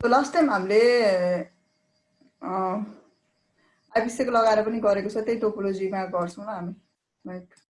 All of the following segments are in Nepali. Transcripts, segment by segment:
सो लास्ट टाइम हामीले आइपिसीको लगाएर पनि गरेको छ, त्यही टोपोलोजीमा गर्छौँ ल हामी like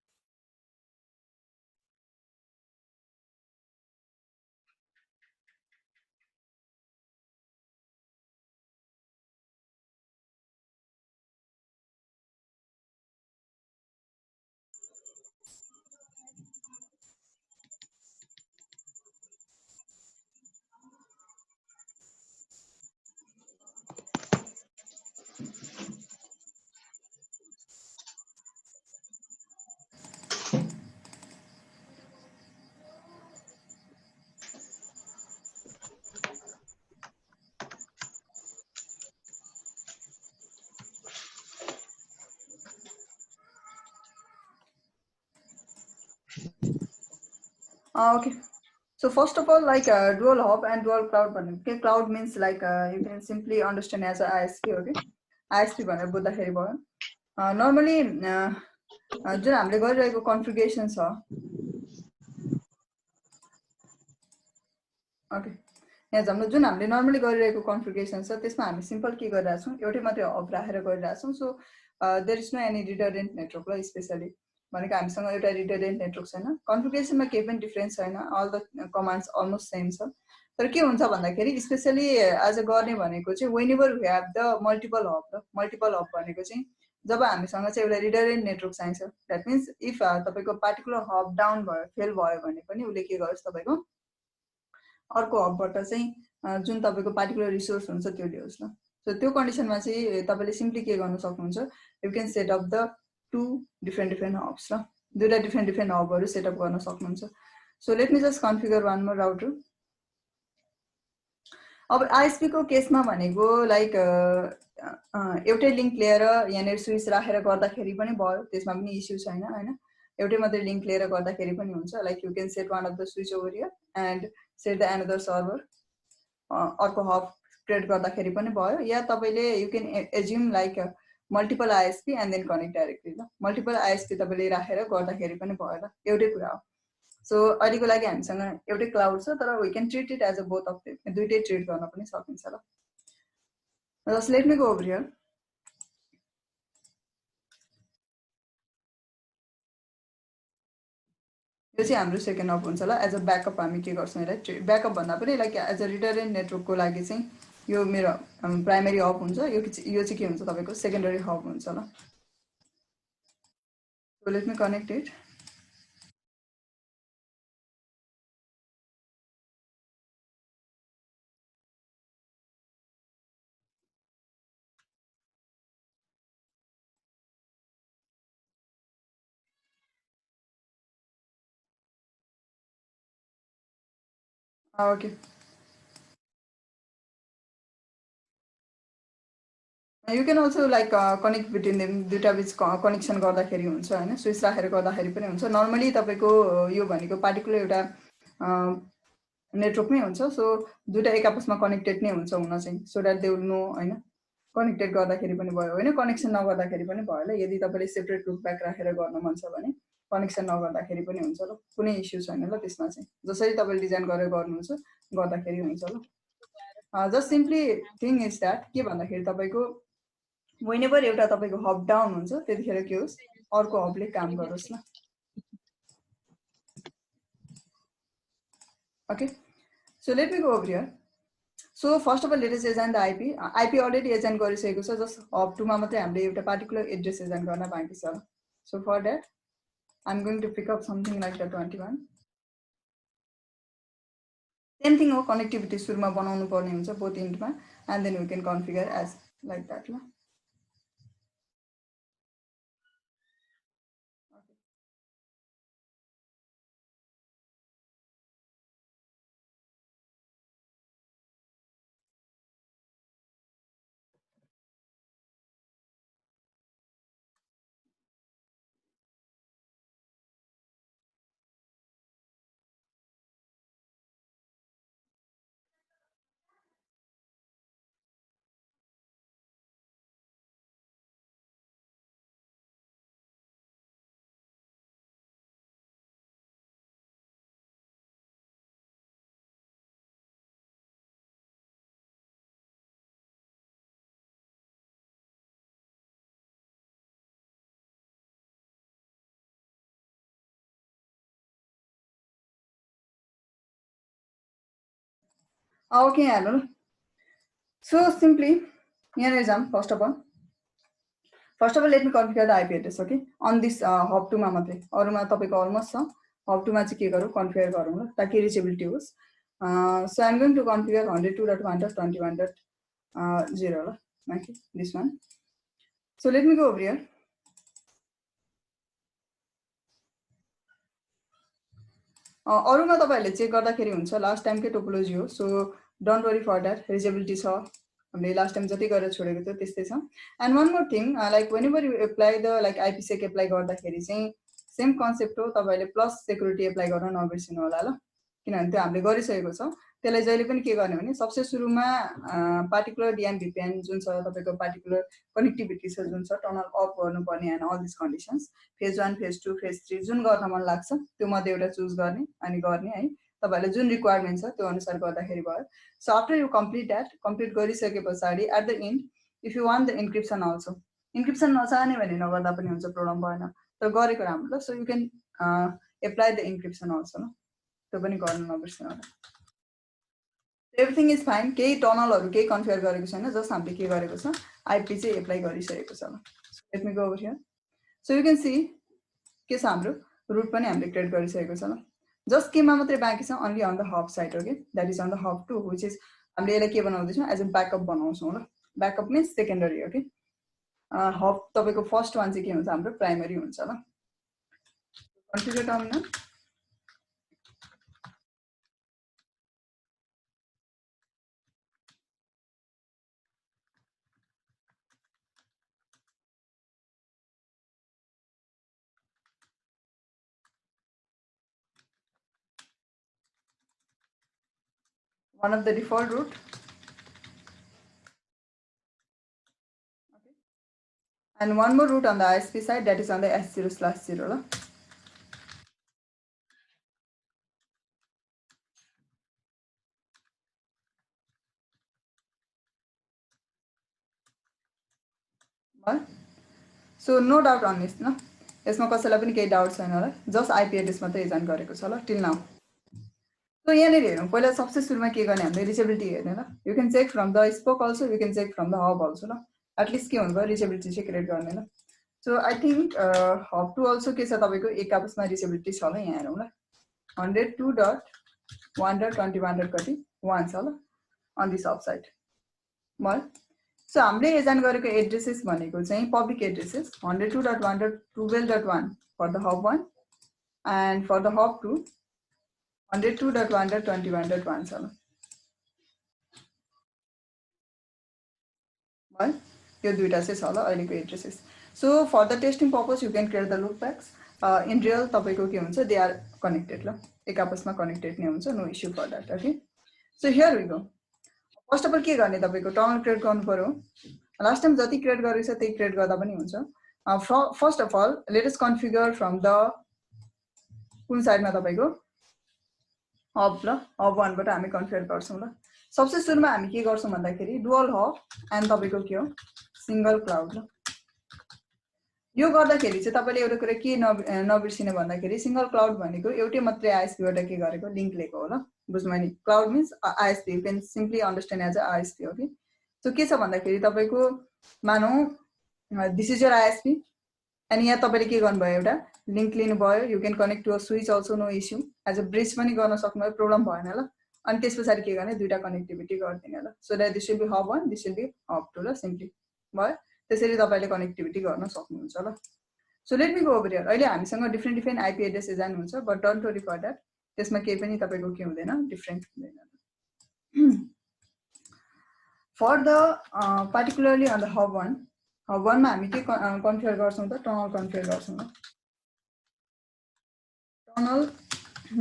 okay. So first of all, like dual hop and dual cloud भन्ने के cloud means like you can simply understand as a ISP, okay? ISP भनेर बुझ्दाखेरि भयो। normally जुन हामीले गरिरहेको configuration छ, okay, यहाँ हाम्रो जुन हामीले normally गरिरहेको configuration छ त्यसमा हामी simple के गरिरहेको छौँ, एउटै मात्रै hub राखेर गरिरहेको छौँ। So there is no any redundant network ल especially भनेको हामीसँग एउटा redundant network छैन, configurationमा केही पनि difference छैन, all the commands almost same छ। तर के हुन्छ भन्दाखेरि स्पेशली आज गर्ने भनेको चाहिँ whenever we have the multiple hub ल, multiple hub भनेको चाहिँ जब हामीसँग चाहिँ एउटा redundant network चाहिन्छ, that means if तपाईको particular hub down भयो, fail भयो भने पनि उसले के गर्छ तपाईको अर्को हबबाट चाहिँ जुन तपाईको पार्टिकुलर रिसोर्स हुन्छ त्यो ल्याउँछ ल। सो त्यो कन्डिसनमा चाहिँ तपाईले सिम्पली के गर्न सक्नुहुन्छ, you can set up the two different hubs ल, दुईटा डिफ्रेन्ट हबहरू सेटअप गर्न सक्नुहुन्छ। So let me just configure one more router. अब आइएसपी को केसमा भनेको लाइक एउटै लिङ्क लिएर यहाँनिर स्विच राखेर गर्दाखेरि पनि भयो, त्यसमा पनि इस्यु छैन हैन, एउटै मात्रै लिङ्क लिएर गर्दाखेरि पनि हुन्छ। Like you can set one of the switch over here and set the another server, अर्को हब क्रिएट गर्दाखेरि पनि भयो, या तपाईले you can assume like multiple ISP and then connect directly ल, मल्टिपल आइएसपी तपाईले राखेर गर्दाखेरि पनि भयो ल, एउटै कुरा हो। सो अहिलेको लागि हामीसँग एउटै क्लाउड छ, तर we can treat it as a both of them, दुईटै ट्रिट गर्न पनि सकिन्छ ल। Just let me go over here. यो चाहिँ हाम्रो सेकेन्ड हब हुन्छ ल, एज अ ब्याकअप हामी के गर्छौँ यसलाई, ब्याकअप भन्दा पनि लाइक एज अ रिडन्डेन्ट नेटवर्कको लागि चाहिँ यो मेरो प्राइमेरी हब हुन्छ, यो चाहिँ के हुन्छ तपाईको सेकेन्डरी हब हुन्छ ल। So let me connect it. Okay, you can also like connect between them, दुईटा बिच कनेक्सन गर्दाखेरि हुन्छ हैन, स्विच राखेर गर्दाखेरि पनि हुन्छ। नर्मली तपाईको यो भनेको पार्टिकुलर एउटा नेटवर्कमै हुन्छ, सो दुईटा एक आपसमा कनेक्टेड नै हुन्छ हुन चाहिँ, so that they will know हैन, कनेक्टेड गर्दाखेरि पनि भयो होइन, कनेक्सन नगर्दाखेरि पनि भयो ल। यदि तपाईँले सेपरेट लुप ब्याक राखेर गर्न मन छ भने कनेक्सन नगर्दाखेरि पनि हुन्छ ल, कुनै इस्यु छैन ल त्यसमा चाहिँ, जसरी तपाईँले डिजाइन गरेर गर्नुहुन्छ गर्दाखेरि हुन्छ ल। Just simply thing is that के भन्दाखेरि तपाईँको वेनेभर एउटा तपाईँको हब डाउन हुन्छ त्यतिखेर के होस् अर्को हबले काम गरोस् ल। Okay, so let me go over here. So first of all let us assign the IP, IP already assign गरिसकेको छ, जस्ट हब टूमा मात्रै हामीले एउटा पार्टिकुलर एड्रेस एजाइन गर्न बाँकी छ। So for that I am going to pick up something like the 21। Same thing हो, कनेक्टिभिटी सुरुमा बनाउनु पर्ने हुन्छ बोथ इन्डमा, and then we can configure as like that ल। ओके हेर्नु ल सो सिम्पली यहाँनिर जाऊँ first of all let me configure the IP address okay on this hub 2 मा मात्रै अरूमा तपाईँको अलमोस्ट छ हब 2 मा चाहिँ के गरौँ कन्फिगर गरौँ ल ताकि रिचेबिलिटी होस् so I'm going to configure 102.1.21.0 ल माथि this one so let me go over here अरूमा तपाईँहरूले चेक गर्दाखेरि हुन्छ लास्ट टाइमकै टोपोलोजी हो so don't worry for that reachability छ हामीले लास्ट टाइम जति गरेर छोडेको थियो त्यस्तै छ and one more thing like whenever you apply the like IPsec apply गर्दाखेरि चाहिँ सेम कन्सेप्ट हो तपाईँले प्लस सेक्युरिटी एप्लाई गर्न नबिर्सिनु होला ल किनभने त्यो हामीले गरिसकेको छ त्यसलाई जहिले पनि के गर्ने भने सबसे सुरुमा पार्टिकुलर डिएम भिपिएन जुन छ तपाईँको पार्टिकुलर कनेक्टिभिटी छ जुन छ टर्न अफ गर्नुपर्ने and all this conditions phase 1 phase 2 phase 3 जुन गर्न मन लाग्छ त्यो मध्ये एउटा चुज गर्ने अनि गर्ने है तपाईँहरूले जुन रिक्वायरमेन्ट छ त्यो अनुसार गर्दाखेरि भयो so after you complete that complete गरिसके पछाडि at the end if you want the encryption also encryption नचाहने भने नगर्दा पनि हुन्छ प्रब्लम भएन तर गरेको राम्रो ल so you can apply the encryption also ल त्यो पनि गर्नु नबिर्सिनु होला एभ्रिथिङ इज फाइन केही टनलहरू केही कन्फिगर गरेको छैन जस्ट हामीले के गरेको छ आइपी चाहिँ एप्लाई गरिसकेको छ ल let me go over here so you can see के छ हाम्रो रुट पनि हामीले क्रिएट गरिसकेको छ ल जस्ट केमा मात्रै बाँकी छ only on the hub side okay that is on the hub 2 which is हामीले यसलाई के बनाउँदैछौँ एज अ ब्याकअप बनाउँछौँ ल backup means secondary okay hub तपाईँको फर्स्ट वान चाहिँ के हुन्छ हाम्रो प्राइमरी हुन्छ ल configure terminal one of the default root okay. And one more root on the ISP side that is on the S0/0 la. So no doubt on this न यसमा कसैलाई पनि केही डाउट छैन होला जस्ट आइपी एड्रेस मात्रै एजाइन गरेको छ ल टिल नाउ सो यहाँनिर हेरौँ पहिला सबसे सुरुमा के गर्ने हामीले रिचेबिलिटी हेर्ने ल you can check from the spoke also you can check from the hub also ल एटलिस्ट के हुनुभयो रिचेबिलिटी चाहिँ क्रिएट गर्ने ल so I think hub 2 also के छ तपाईँको एक आपसमा रिचेबिलिटी छ ल यहाँ हेरौँ ल 102.1.21 कति 1 छ ल अन दिस अफ साइड भयो सो हामीले एजाइन गरेको एड्रेसेस भनेको चाहिँ public addresses 102.1.12.1 for the hub 1 and for the hub 2 102.1.21.1 छ ल भयो यो दुईटा चाहिँ छ ल अहिलेको addresses so for the testing purpose you can create the loopbacks in real तपाईँको के हुन्छ दे आर कनेक्टेड ल एक आपसमा कनेक्टेड नै हुन्छ no issue for that okay so here we go first of all के गर्ने तपाईँको टर्मिनल क्रिएट गर्नु पर्यो लास्ट टाइम जति क्रिएट गरेको छ त्यही क्रिएट गर्दा पनि हुन्छ first of all let us configure from the कुन साइडमा तपाईँको हब ल हब 1 बाट हामी कन्फिगर गर्छौँ ल सबसे सुरुमा हामी के गर्छौँ भन्दाखेरि डुअल हब एन्ड तपाईँको के हो सिंगल क्लाउड ल यो गर्दाखेरि चाहिँ तपाईँले एउटा कुरा के नबिर्सिने भन्दाखेरि सिंगल क्लाउड भनेको एउटै मात्रै आइएसपीबाट के गरेको लिङ्क लिएको हो ल बुझ्नु नि cloud means ISP you can simply understand as a ISP हो कि सो के छ भन्दाखेरि तपाईँको मानौ दिस इज यर आइएसपी अनि यहाँ तपाईँले के गर्नुभयो एउटा लिङ्क लिनुभयो you can connect to a switch also no issue as a bridge पनि गर्न सक्नुभयो प्रब्लम भएन ल अनि त्यस पछाडि के गर्ने दुईटा कनेक्टिभिटी गरिदिने ल so that this will be hub 1 this will be hub 2 ल सिम्पली भयो त्यसरी तपाईँले कनेक्टिभिटी गर्न सक्नुहुन्छ ल so let me go over here अहिले हामीसँग डिफ्रेन्ट आइपी एड्रेस एजाइन हुन्छ but don't worry for that त्यसमा केही पनि तपाईँको के हुँदैन डिफ्रेन्ट हुँदैन for the particularly on the hub 1 hub 1 मा हामी के कन्फिगर गर्छौँ त टनल कन्फिगर गर्छौँ ल tunnel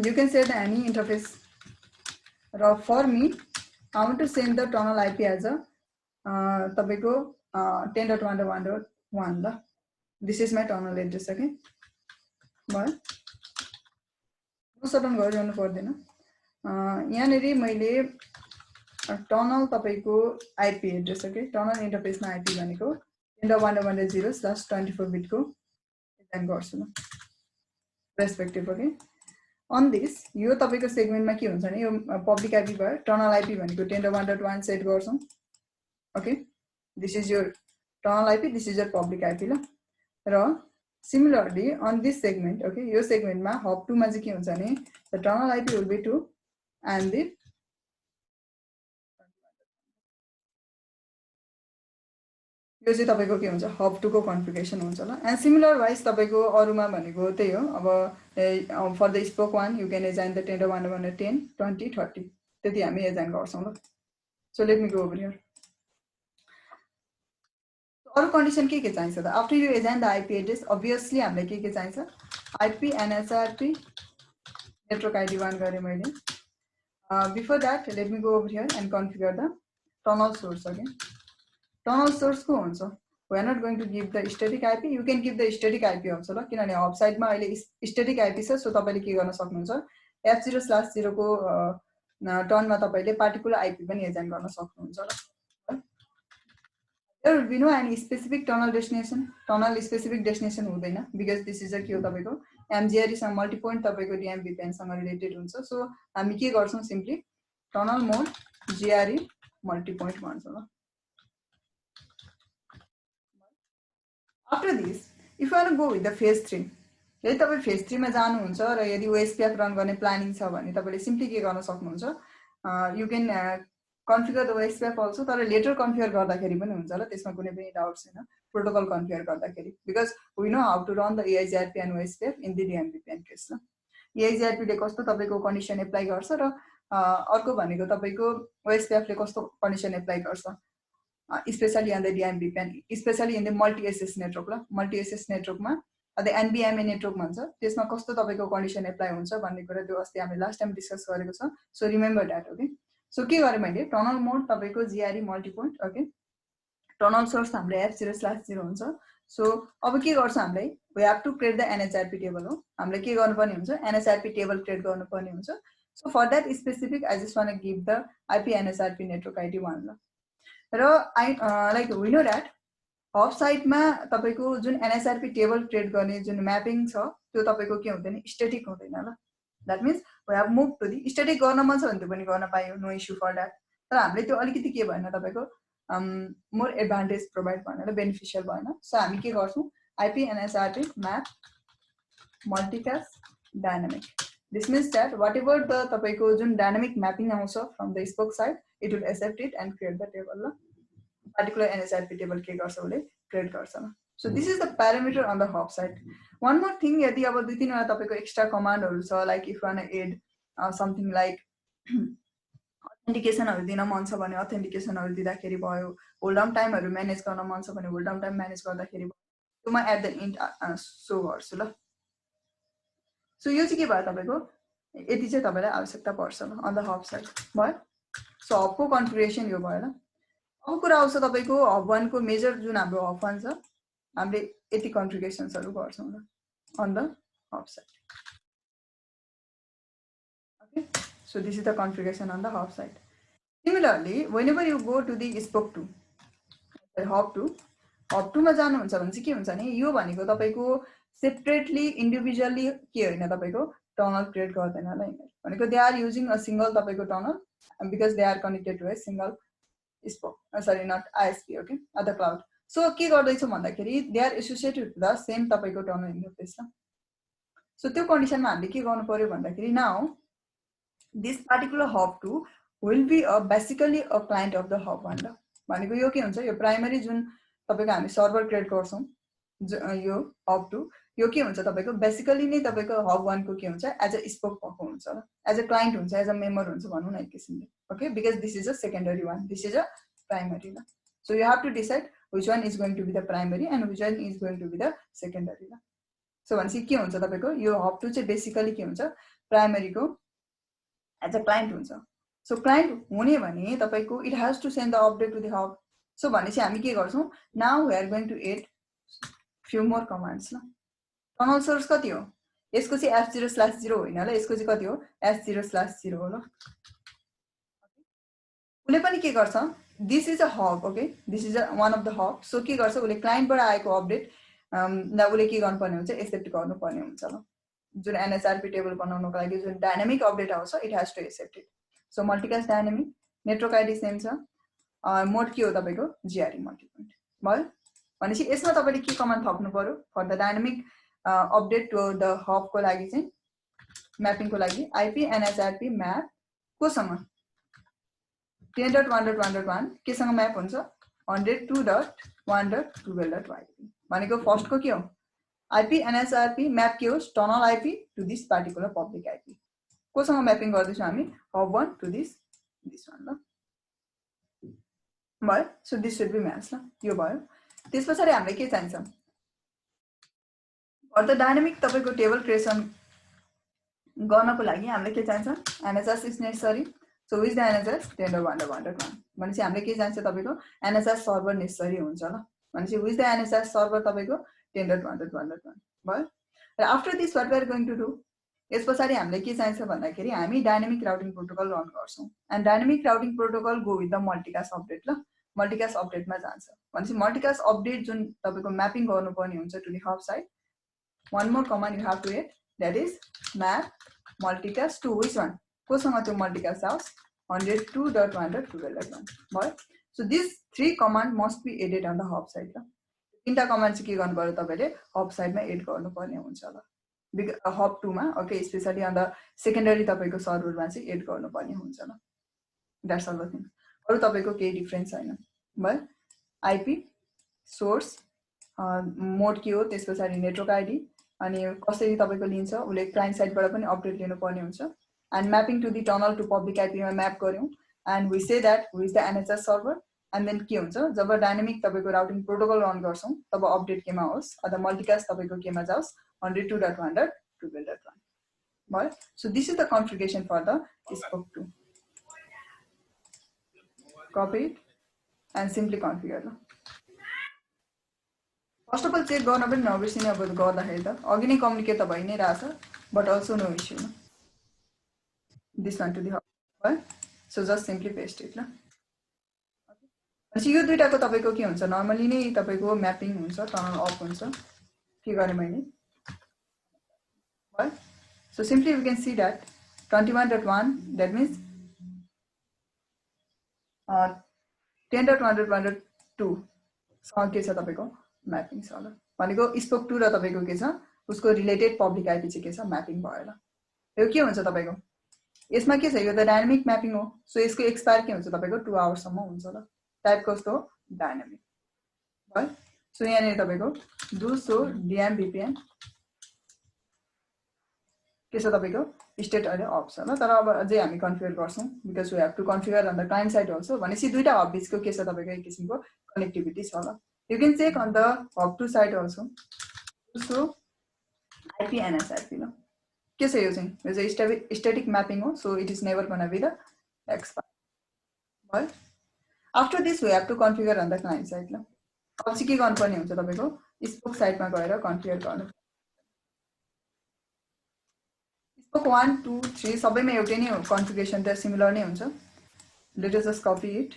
you can set any interface र for me I want to send the tunnel IP as a तपाईँको 10.1.1.1 ल this is my tunnel address okay भयो सटन गरिरहनु पर्दैन यहाँनिर मैले टनल तपाईँको आइपी एड्रेस ओके टनल इन्टरफेसमा आइपी भनेको 10.1.1.0/24 बिटको एजाइन गर्छु ल रेस्पेक्टिभ ओके अन दिस यो तपाईको सेगमेन्टमा के हुन्छ भने यो पब्लिक आइपी भयो टर्नल आइपी भनेको 10.1.1 सेट गर्छौं okay this is your tunnel IP this is your public IP ल र similarly on this segment okay यो सेगमेन्टमा हब 2 मा चाहिँ के हुन्छ भने the tunnel IP will be 2 and the यो चाहिँ तपाईको के हुन्छ हब 2 को कन्फिगरेसन हुन्छ ल एन्ड सिमिलर वाइज तपाईको अरुमा भनेको त्यही हो अब for the spoke 1 you can assign the 10.1.10 20 30 त्यति हामी एजाइन गर्छौं ल so let me go over here अरु कन्डिसन के चाहिन्छ त after you assign the IP address obviously हामीलाई के चाहिन्छ आइपी एनएचआरपी नेटवर्क आइडी 1 गरे मैले before that let me go over here and configure the tunnel source again tunnel source को हुन्छ we are not going to give the static IP you can give the static IP also ल किनभने हब साइडमा अहिले static IP छ सो तपाईले के गर्न सक्नुहुन्छ f0/0 को टर्नमा तपाईले पार्टिकुलर IP पनि एजाइन गर्न सक्नुहुन्छ ल there will be no any specific tunnel specific destination हुँदैन because this is a के हो तपाईको MGRE सँग मल्टी पोइन्ट तपाईको DM VPN सँग रिलेटेड हुन्छ सो हामी के गर्छौं सिम्पली टनल मोड GRE मल्टी पोइन्ट भन्छौं ल After this, if you want to go with the phase 3, यदि तपाई phase 3 मा जानुहुन्छ र यदि OSPF रन गर्ने प्लानिङ छ भने तपाईले सिम्पली के गर्न सक्नुहुन्छ you can configure the OSPF also तर लेटर कन्फिगर गर्दाखेरि पनि हुन्छ ल त्यसमा कुनै पनि डाउट छैन प्रोटोकल कन्फिगर गर्दाखेरि because we know how to run the EIGRP and OSPF in the DMVPN case ल EIGRP ले कस्तो तपाईको कन्डिसन एप्लाई गर्छ र अर्को भनेको तपाईको OSPF ले कस्तो कन्डिसन एप्लाई गर्छ especially on the DMVPN especially in the multi SS network ल multi SS network मा the NBMA network भन्छ त्यसमा कस्तो तपाईको कन्डिसन एप्लाई हुन्छ भन्ने कुरा त्यो अस्ति हामीले लास्ट टाइम डिस्कस गरेको छ so remember that okay so के गरे मैले टनल मोड तपाईको GRE multi point okay tunnel source हाम्रो f0/0 हुन्छ सो अब के गर्छ हामीले we have to create the NHRP table हो हामीले के गर्नुपर्ने हुन्छ NHRP table क्रिएट गर्नुपर्ने हुन्छ so for that specific I just want to give the IP NHRP network ID 1 ल र I like we know that hub साइटमा तपाईको जुन NHRP टेबल क्रिएट गर्ने जुन म्यापिङ छ त्यो तपाईको के हुँदैन स्ट्याटिक हुँदैन ल that means we have move to the static गर्न मन छ भने त्यो पनि गर्न पाइयो नो इश्यू फर दैट तर हामीले त्यो अलिकति के भएन तपाईको मोर एडभान्टेज प्रोवाइड भएन बेनिफिशियल भएन सो हामी के गर्छौं IP NHRP map multicast dynamic this means that whatever the तपाईको जुन डायनामिक म्यापिङ आउँछ from the spoke side it will accept it and create the table la particular NHRP table के गर्छ उले क्रिएट गर्छ ल so this is the parameter on the hop side one more thing यदि अब दुई तीन वटा तपाईको एक्स्ट्रा कमान्डहरु छ like if one add something like अथेन्टिकेसनहरु दिन मन छ भने अथेन्टिकेसनहरु दिँदाखेरि भयो होल्ड डाउन टाइमहरु म्यानेज गर्न मन छ भने होल्ड डाउन टाइम म्यानेज गर्दाखेरि भयो त्यो म एट द एन्ड सो गर्छु ल सो यो चाहिँ के भयो तपाईको यति चाहिँ तपाईलाई आवश्यकता पर्छ ल अन द हब साइड भयो सो हब को कन्फिगरेसन यो भयो ल अब कुरा आउँछ तपाईको हब 1 को मेजर जुन हाम्रो हब 1 छ हामीले यति कन्फिगरेसन्सहरु गर्छौं ल on the hub side okay so this is the configuration on the hub side similarly whenever you go to the spoke 2 hub 2 मा जानुहुन्छ भने चाहिँ के हुन्छ नि यो भनेको तपाईको सेपरेटली इन्डिभिजुअली के हैन तपाईको टनल क्रिएट गर्दैन ल भनेको they are using a single तपाईको tunnel because they are connected to a single spoke sorry not ISP okay other cloud so के गर्दैछ भन्दाखेरि they are associated with the same तपाईको टनल इन्टरफेस ल so त्यो कन्डिसनमा हामीले के गर्नु पर्यो भन्दाखेरि now this particular hub 2 will be basically a client of the hub 1 ल भनेको यो के हुन्छ यो प्राइमरी जुन तपाईको हामी सर्भर क्रिएट गर्छौं यो हब 2 यो के हुन्छ तपाईको बेसिकली नै तपाईको हब 1 को के हुन्छ एज अ स्पोक भएको हुन्छ ल एज अ क्लाइन्ट हुन्छ एज अ मेम्बर हुन्छ भन्नु न एक किसिमले okay because this is a secondary one this is a primary ल so you have to decide which one is going to be the primary and which one is going to be the secondary ल सो भनेपछि के हुन्छ तपाईको यो हब 2 चाहिँ बेसिकली के हुन्छ प्राइमरी को एज अ क्लाइन्ट हुन्छ सो क्लाइन्ट हुने भने तपाईको it has to send the update to the hub so भनेपछि हामी के गर्छौं now we are going to add few more commands ल टनल सोर्स कति हो यसको चाहिँ f0/0 होइन ल यसको चाहिँ कति हो f0/0 हो ल उले पनि के गर्छ this is a hub okay this is one of the hub so के गर्छ उले क्लाइन्टबाट आएको अपडेट उले के गर्नुपर्ने हुन्छ एक्सेप्ट गर्नुपर्ने हुन्छ ल जुन एनएसआरपी टेबल बनाउनको लागि जुन डायनामिक अपडेट आउँछ it has to accept it so multicast dynamic network ID same छ मोड के हो तपाईको जिआरई मल्टिपोइन्ट भयो भनेपछि यसमा तपाईले के कमान्ड थप्नु पर्यो for the dynamic update to the hub को लागि चाहिँ म्यापिङ को लागि आईपी एनएसआरपी म्याप कोसँग 10.1.1.1 केसँग म्याप हुन्छ 102.1.12.yp भनेको फर्स्ट को के हो IP NSRP म्याप के हो tunnel IP to this particular public IP कोसँग म्यापिङ गर्दैछौँ हामी हब 1 टु दिस वान ल भयो so this should be match ल यो भयो त्यसपछि हामीलाई के चाहिन्छ फर द डायनामिक तपाईको टेबल क्रिएसन गर्नको लागि हामीलाई के चाहिन्छ NSS is necessary so which the NSS 10.1.1.1 भनेपछि हामीले के चाहिन्छ तपाईको NSS सर्भर नेसेसरी हुन्छ ल भनेपछि विच द NSS सर्भर तपाईको 10.1.1.1 भयो र after this what we are going to do यस पछाडी हामीले के चाहिन्छ भन्दाखेरि हामी डायनामिक राउटिङ प्रोटोकल रन गर्छौं and dynamic routing protocol go with the multicast update ल मल्टिकास्ट अपडेटमा जान्छ भनेपछि मल्टिकास्ट अपडेट जुन तपाईको म्यापिङ गर्नुपर्ने हुन्छ to the hub side one more command you have to add that is map multicast to which one कोसँग त्यो मल्टिकास्ट आओस् 102.1.12.1 भयो so this three command must be added on the hub side ल तीनटा कमान्ड चाहिँ के गर्नु पर्यो तपाईले हब साइडमा एड गर्नुपर्ने हुन्छ ल हब 2 मा okay specially on the secondary तपाईको सर्भरमा चाहिँ एड गर्नुपर्ने हुन्छ ल दैट्स अल द थिङ अरु तपाईको केही डिफरेन्स छैन भयो आईपी सोर्स मोड के हो त्यसपछि नेटवर्क आईडी अनि कसरी तपाईको लिन्छ उले क्लाइन्ट साइडबाट पनि अपडेट लिनुपर्ने हुन्छ and mapping to the tunnel to public IP मा म्याप गर्यौं and we say that who is the NHS server and then के हुन्छ जब डायनामिक तपाईको राउटिङ प्रोटोकल रन गर्छौं तब अपडेट केमा होस् अथवा मल्टिकास्ट तपाईको केमा जाओस् 102.1.12.1 भयो so this is the configuration for the spoke 2 copy it and simply configure first of all check गर्न पनि नबिर्सिने अब गर्दाखेरि त अघि नै कम्युनिकेट त भइ नै रहेछ बट अल्सो नो इश्यू न this one to the hub so just simply paste it ल अनि यो दुईटाको तपाईको के हुन्छ नर्मली नै तपाईको म्यापिङ हुन्छ टनल अफ हुन्छ के गर्ने मैले भयो so simply we can see that 21.1 that means 10.1.1.2 सँग के छ तपाईको म्यापिङ छ ल भनेको स्पोक 2 र तपाईको के छ उसको रिलेटेड पब्लिक आईपी चाहिँ के छ म्यापिङ भयो ल यो के हुन्छ तपाईको यसमा के छ यो त डायनामिक म्यापिङ हो सो यसको एक्सपायर के हुन्छ तपाईको 2 आवर्स सम्म हुन्छ ल टाइप कस्तो डायनामिक भयो सो यहाँ नि तपाईको डु सो डीएम भिपिएन के छ तपाईको स्टेट अहिले अफ छ ल तर अब अझै हामी कन्फिगर गर्छौं because we have to configure on the client side also भनेपछि दुईटा हब बिचको के छ तपाईको एक किसिमको कनेक्टिभिटी छ ल you can check on the hub 2 side also so IP NSRP ल के छ यो चाहिँ यो चाहिँ static mapping हो so it is never gonna be the expert भयो after this we have to configure on the client side ल अब चाहिँ के गर्नुपर्ने हुन्छ तपाईको स्पोक साइडमा गएर कन्फिगर गर्नु स्पोक 1 2 3 सबैमा एउटै नै हो कन्फिगरेसन त सिमिलर नै हुन्छ let us just copy it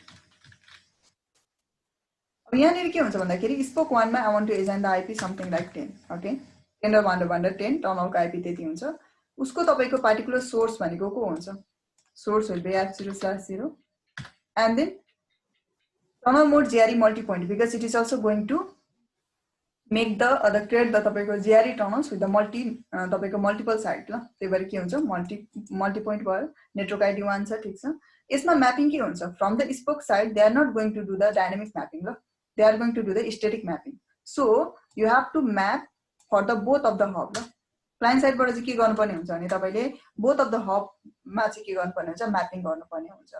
अब यहाँ के हुन्छ भन्दाखेरि स्पोक 1 मा I want to append the IP something like 10 okay 10.1.1.10 टनलको आईपी त्यति हुन्छ उसको तपाईको पार्टिकुलर सोर्स भनेको को हुन्छ source will be f0/0 and then tunnel mode GRE multi-point because it is also going to make the create the तपाईको GRE tunnels with the तपाईको multiple site ल त्यही भएर के हुन्छ multi-point भयो network ID 1 छ ठीक छ यसमा म्यापिङ के हुन्छ from the spoke side they are not going to do the dynamic mapping ल they are going to do the static mapping so you have to map for the both of the hub ल क्लाइन्ट साइडबाट चाहिँ के गर्नुपर्ने हुन्छ भने तपाईले both of the hub मा चाहिँ के गर्नुपर्ने हुन्छ म्यापिङ गर्नुपर्ने हुन्छ ल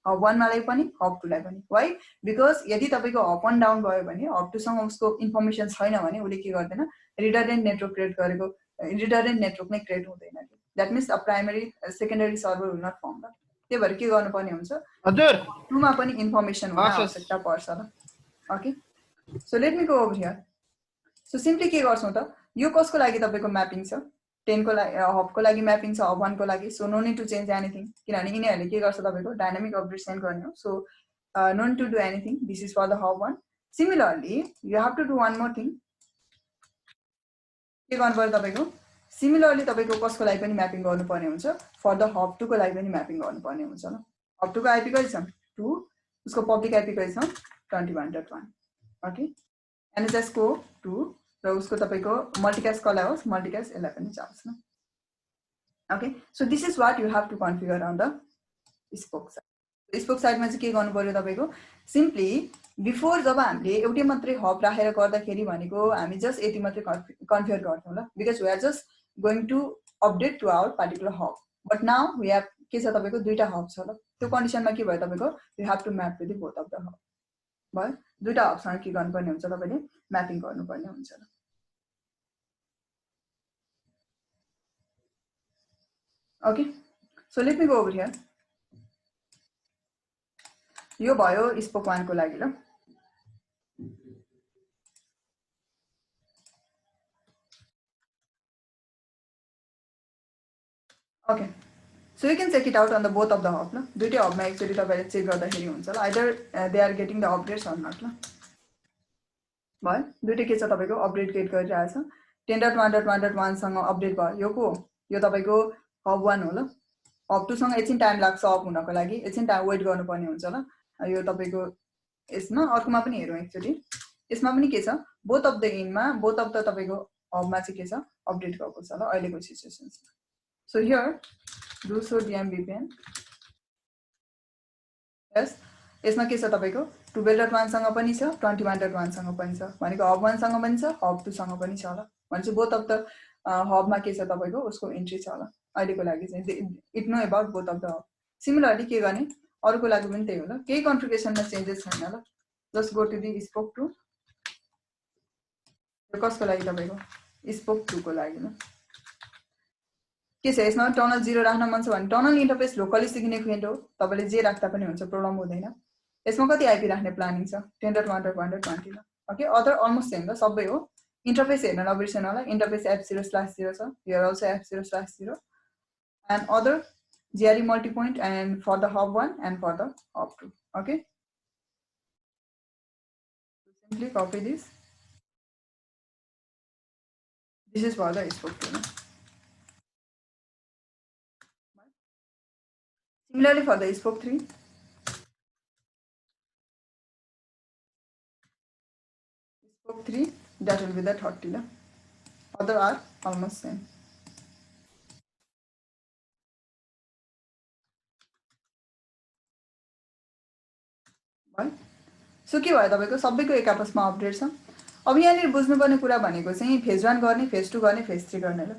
हब 1 मालाई पनि हब 2 लाई पनि व्हाई बिकज यदि तपाईको अप एन्ड डाउन भयो भने हब 2 सँग उसको इन्फर्मेसन छैन भने उले के गर्दैन रिडन्डेन्ट नेटवर्क क्रिएट गरेको रिडन्डेन्ट नेटवर्क नै क्रिएट हुँदैन that means a primary secondary server will not form ल त्यही भएर के गर्नुपर्ने हुन्छ हजुर 2 मा पनि इन्फर्मेसन हुन आवश्यकता पर्छ ल okay so let me go over here so simply के गर्छौं त यो कसको लागि तपाईको म्यापिङ छ 10 को लागि हब को लागि म्यापिङ छ हब 1 को लागि so no need to change anything किनभने यिनीहरुले के गर्छ तपाईको डायनामिक अपडेट सेन्ड गर्ने हो so no need to do anything this is for the hub 1 similarly you have to do one more thing के गर्नु पर्यो तपाईको सिमिलरली तपाईको कसको लागि पनि म्यापिङ गर्नुपर्ने हुन्छ फर द हब 2 को लागि पनि म्यापिङ गर्नुपर्ने हुन्छ ल हब 2 को आईपी कति छ 2 उसको पब्लिक आईपी कति छ 21.1 ओके एनएचएस को 2 र उसको तपाईको मल्टिकास्ट कसलाई होस् मल्टिकास्ट यसलाई पनि चाहिन्छ ल okay so this is what you have to configure on the spoke side spoke साइडमा चाहिँ के गर्नु पर्यो तपाईको सिम्पली बिफोर जब हामीले एउटै मात्रै हब राखेर गर्दाखेरि भनेको हामी जस्ट यति मात्रै कन्फिगर गर्थ्यौं ल because we are just going to update to our particular hub but now we have के छ तपाईको दुईटा हब छ ल त्यो कन्डिसनमा के भयो तपाईको you have to map to the both of the hub भयो दुईटा हबसँग के गर्नुपर्ने हुन्छ तपाईले म्यापिङ गर्नुपर्ने हुन्छ ल okay so let me go over here यो भयो स्पोक 1 को लागि ल okay so you can check it out on the both of the hub ल दुईटै हबमा एक्चुअली तपाईले चेक गर्दाखेरि हुन्छ ल either they are getting the updates or not ल भयो दुईटै के छ तपाईको अपडेट गेट गरिरहेछ 10.1.1.1 सँग अपडेट भयो यो को यो तपाईको हब 1 हो ल हब 2 सँग एकछिन टाइम लाग्छ अप हुनको लागि एकछिन टाइम वेट गर्नुपर्ने हुन्छ ल यो तपाईको यसमा अर्कोमा पनि हेरौँ एक्चुअली यसमा पनि के छ बोथ अफ द इनमा बोथ अफ द तपाईको हबमा चाहिँ के छ अपडेट भएको छ ल अहिलेको सिचुएसनमा so here do so dmbpn yes यसमा के छ तपाईको 12.1 सँग पनि छ 21.1 सँग पनि छ भनेको हब 1 सँग पनि छ हब 2 सँग पनि छ ल भनेपछि बोथ अफ द हबमा के छ तपाईको उसको एन्ट्री छ ल अहिलेको लागि चाहिँ it know about both of the hub similarly के गर्ने अरुको लागि पनि त्यही हो ल केही कन्फिगरेसनमा चेन्जेस छैन ल just go to the spoke 2 यो कसको लागि तपाईको स्पोक 2 को लागि ल के छ यसमा टनल 0 राख्न मन छ भने टनल इन्टरफेस लोकली सिग्निफिकेन्ट हो तपाईले जे राख्दा पनि हुन्छ प्रब्लम हुँदैन यसमा कति आईपी राख्ने प्लानिङ छ 10.1.1.20 ल ओके अदर अलमोस्ट सेम ल सबै हो इन्टरफेस हेर्न नबिर्सनु होला इन्टरफेस f0/0 छ here also f0/0 and other GRE multi-point and for the hub 1 and for the hub 2 okay simply copy this is for the spoke 2 similarly for the spoke 3 spoke 3 that will be the 30 la other are almost same right so के भयो तपाईको सबैको एक आपसमा अपडेट छ अब यहाँनिर बुझ्नुपर्ने कुरा भनेको चाहिँ फेज 1 गर्ने फेज 2 गर्ने फेज 3 गर्ने ल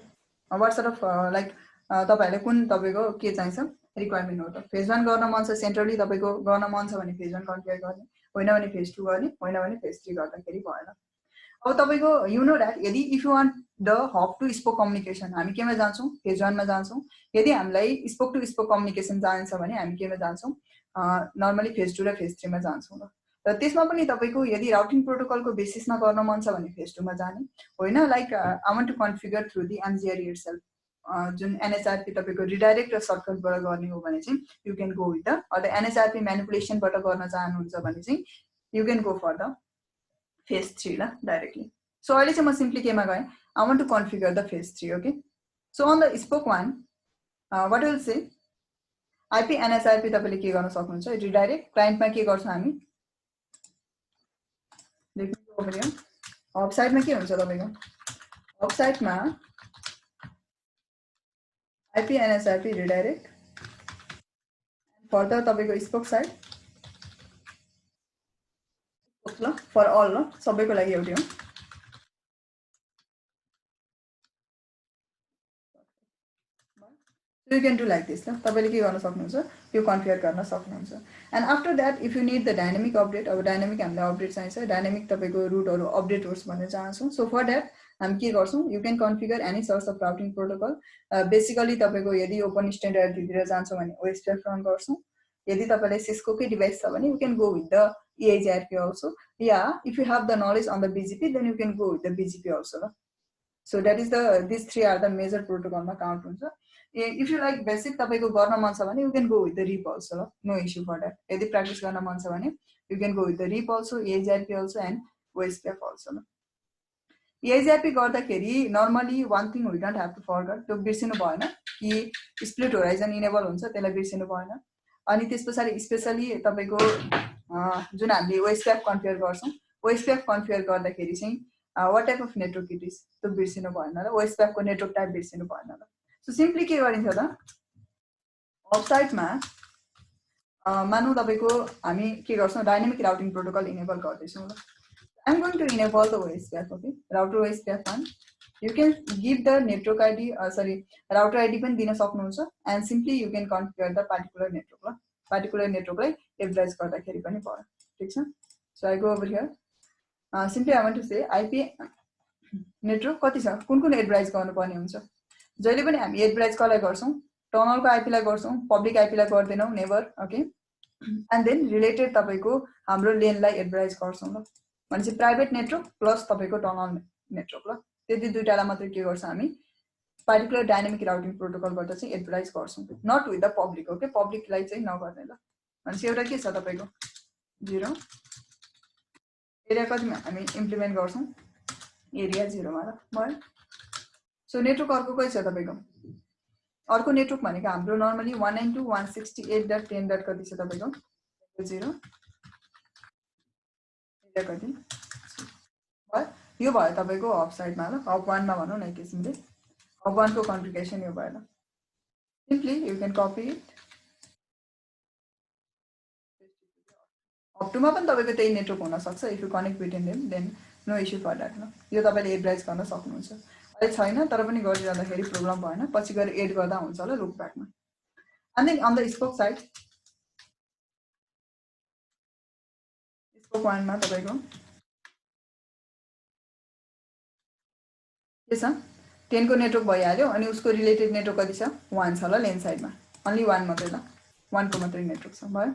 व्हाट सर्ट अफ लाइक तपाईहरुले कुन तपाईको के चाहिन्छ रिक्वायरमेन्ट हो त फेज 1 गर्न मन छ सेन्ट्रली तपाईको गर्न मन छ भने फेज 1 कन्फिगर गर्ने होइन भने फेज 2 गर्ने होइन भने फेज 3 गर्दाखेरि भएन अब तपाईको यु नो दैट यदि if you want the hub to spoke communication हामी केमा जान्छौं फेज 1 मा जान्छौं यदि हामीलाई स्पोक टु स्पोक कम्युनिकेसन चाहिन्छ भने हामी केमा जान्छौं नर्मली फेज 2 र फेज 3 मा जान्छौं र त्यसमा पनि तपाईको यदि राउटिङ प्रोटोकलको बेसिसमा गर्न मन छ भने फेज 2 मा जाने होइन like I want to configure through the MGRE itself जुन एनएचआरपी तपाईको रिडाइरेक्ट र सर्टकटबाट गर्ने हो भने चाहिँ you can go with the or NHRP म्यानिपुलेसनबाट गर्न चाहनुहुन्छ भने चाहिँ you can go for the phase 3 ला डाइरेक्टली सो अहिले चाहिँ म सिम्पली केमा गए I want to configure the phase 3 okay so on the spoke 1 what will say IP NHRP तपाईले के गर्न सक्नुहुन्छ रिडाइरेक्ट क्लाइन्टमा के गर्छौं हामी लेख्नु ओभर हियर हब साइडमा के हुन्छ तपाईको हब साइडमा आईपी एनएचआरपी रिडाइरेक्ट फर्दर तपाईको स्पोक साइड ल फर अल ल सबैको लागि एउटै हो So you can do like this. तपाईले के गर्न सक्नुहुन्छ यो कन्फिगर गर्न सक्नुहुन्छ and after that if you need the dynamic update अब डायनामिक हामीलाई अपडेट चाहिन्छ डायनामिक तपाईको रुटहरु अपडेट होस् भन्ने चाहन्छौं सो फर दैट हामी के गर्छौं you can configure any source of routing protocol basically तपाईको यदि ओपन स्ट्यान्डर्ड दिएर जान्छ भने ओएसपीएफ रन गर्छौं यदि तपाईलाई सिस्को कै डिभाइस छ भने you can go with the EIGRP also yeah if you have the knowledge on the BGP then you can go with the BGP also so that is the these three are the major protocol ma count huncha if you like basic तपाईको गर्न मन छ भने you can go with the RIP also no issue for that यदि practice गर्न मन छ भने you can go with the RIP also EIGRP also and OSPF also EIGRP गर्दाखेरि normally one thing we don't have to forget, त्यो बिर्सिनु भएन कि स्प्लिट होराइजन इनेबल हुन्छ, त्यसलाई बिर्सिनु भएन। अनि त्यस पछाडि स्पेसली तपाईँको जुन हामीले OSPF कन्फिगर गर्छौँ, OSPF कन्फिगर गर्दाखेरि चाहिँ what type of network it is त्यो बिर्सिनु भएन र OSPF को नेटवर्क टाइप बिर्सिनु भएन र। सो सिम्पली के गरिन्छ त, अफसाइटमा मानौँ तपाईँको हामी के गर्छौँ, डाइनामिक राउटिङ प्रोटोकल इनेबल गर्दैछौँ ल। I'm going to enable the OSPF, okay? Router OSPF one. You can give the network ID, router ID पनि दिन सक्नुहुन्छ, and simply you can configure the particular network ल। Particular network लाई advise गर्दाखेरि पनि भयो, ठीक छ? So I go over here. Simply I want to say IP network कति छ, कुन advise गर्नुपर्ने हुन्छ। जहिले पनि हामी advise कसलाई गर्छौँ, टनलको IP लाई गर्छौँ, पब्लिक IP लाई गर्दैनौँ, never, okay? And then related तपाईको हाम्रो लेनलाई एडभाइस गर्छौँ ल। भनेपछि प्राइभेट नेटवर्क प्लस तपाईको टनल नेटवर्क ल, त्यति दुईटालाई मात्र के गर्छ हामी पार्टिकुलर डाइनामिक राउटिङ प्रोटोकलबाट चाहिँ एडभाइस गर्छौँ, not with the public, okay? पब्लिकलाई चाहिँ नगर्ने ल। भनेपछि एउटा के छ तपाईको 0 एरिया कतिमा हामी इम्प्लिमेन्ट गर्छौँ, एरिया 0 मा ल भयो। सो नेटवर्क अर्को के छ तपाईको, अर्को नेटवर्क भनेको हाम्रो नर्मली 192.168.10. कति छ तपाईको 0 एरिया कति भयो, यो भयो तपाईको हब साइडमा ल, हब 1 मा भनौँ न एक किसिमले, हब 1 को कन्फिगरेसन यो भयो ल। Simply you can copy it, hub 2 मा पनि तपाईको त्यही नेटवर्क हुन सक्छ, if you connect between them then no issue for that ल। यो तपाईले एडभाइस गर्न सक्नुहुन्छ, अहिले छैन तर पनि गरिरहँदाखेरि प्रब्लम भएन, पछि गएर एड गर्दा हुन्छ ल लुप ब्याकमा। And then on the spoke side, spoke 1 मा तपाईको के छ, 10 को नेटवर्क भइहाल्यो, अनि उसको रिलेटेड नेटवर्क कति छ, 1 छ ल लेन साइडमा, ओन्ली 1 मात्रै ल, 1 को मात्रै नेटवर्क छ भयो।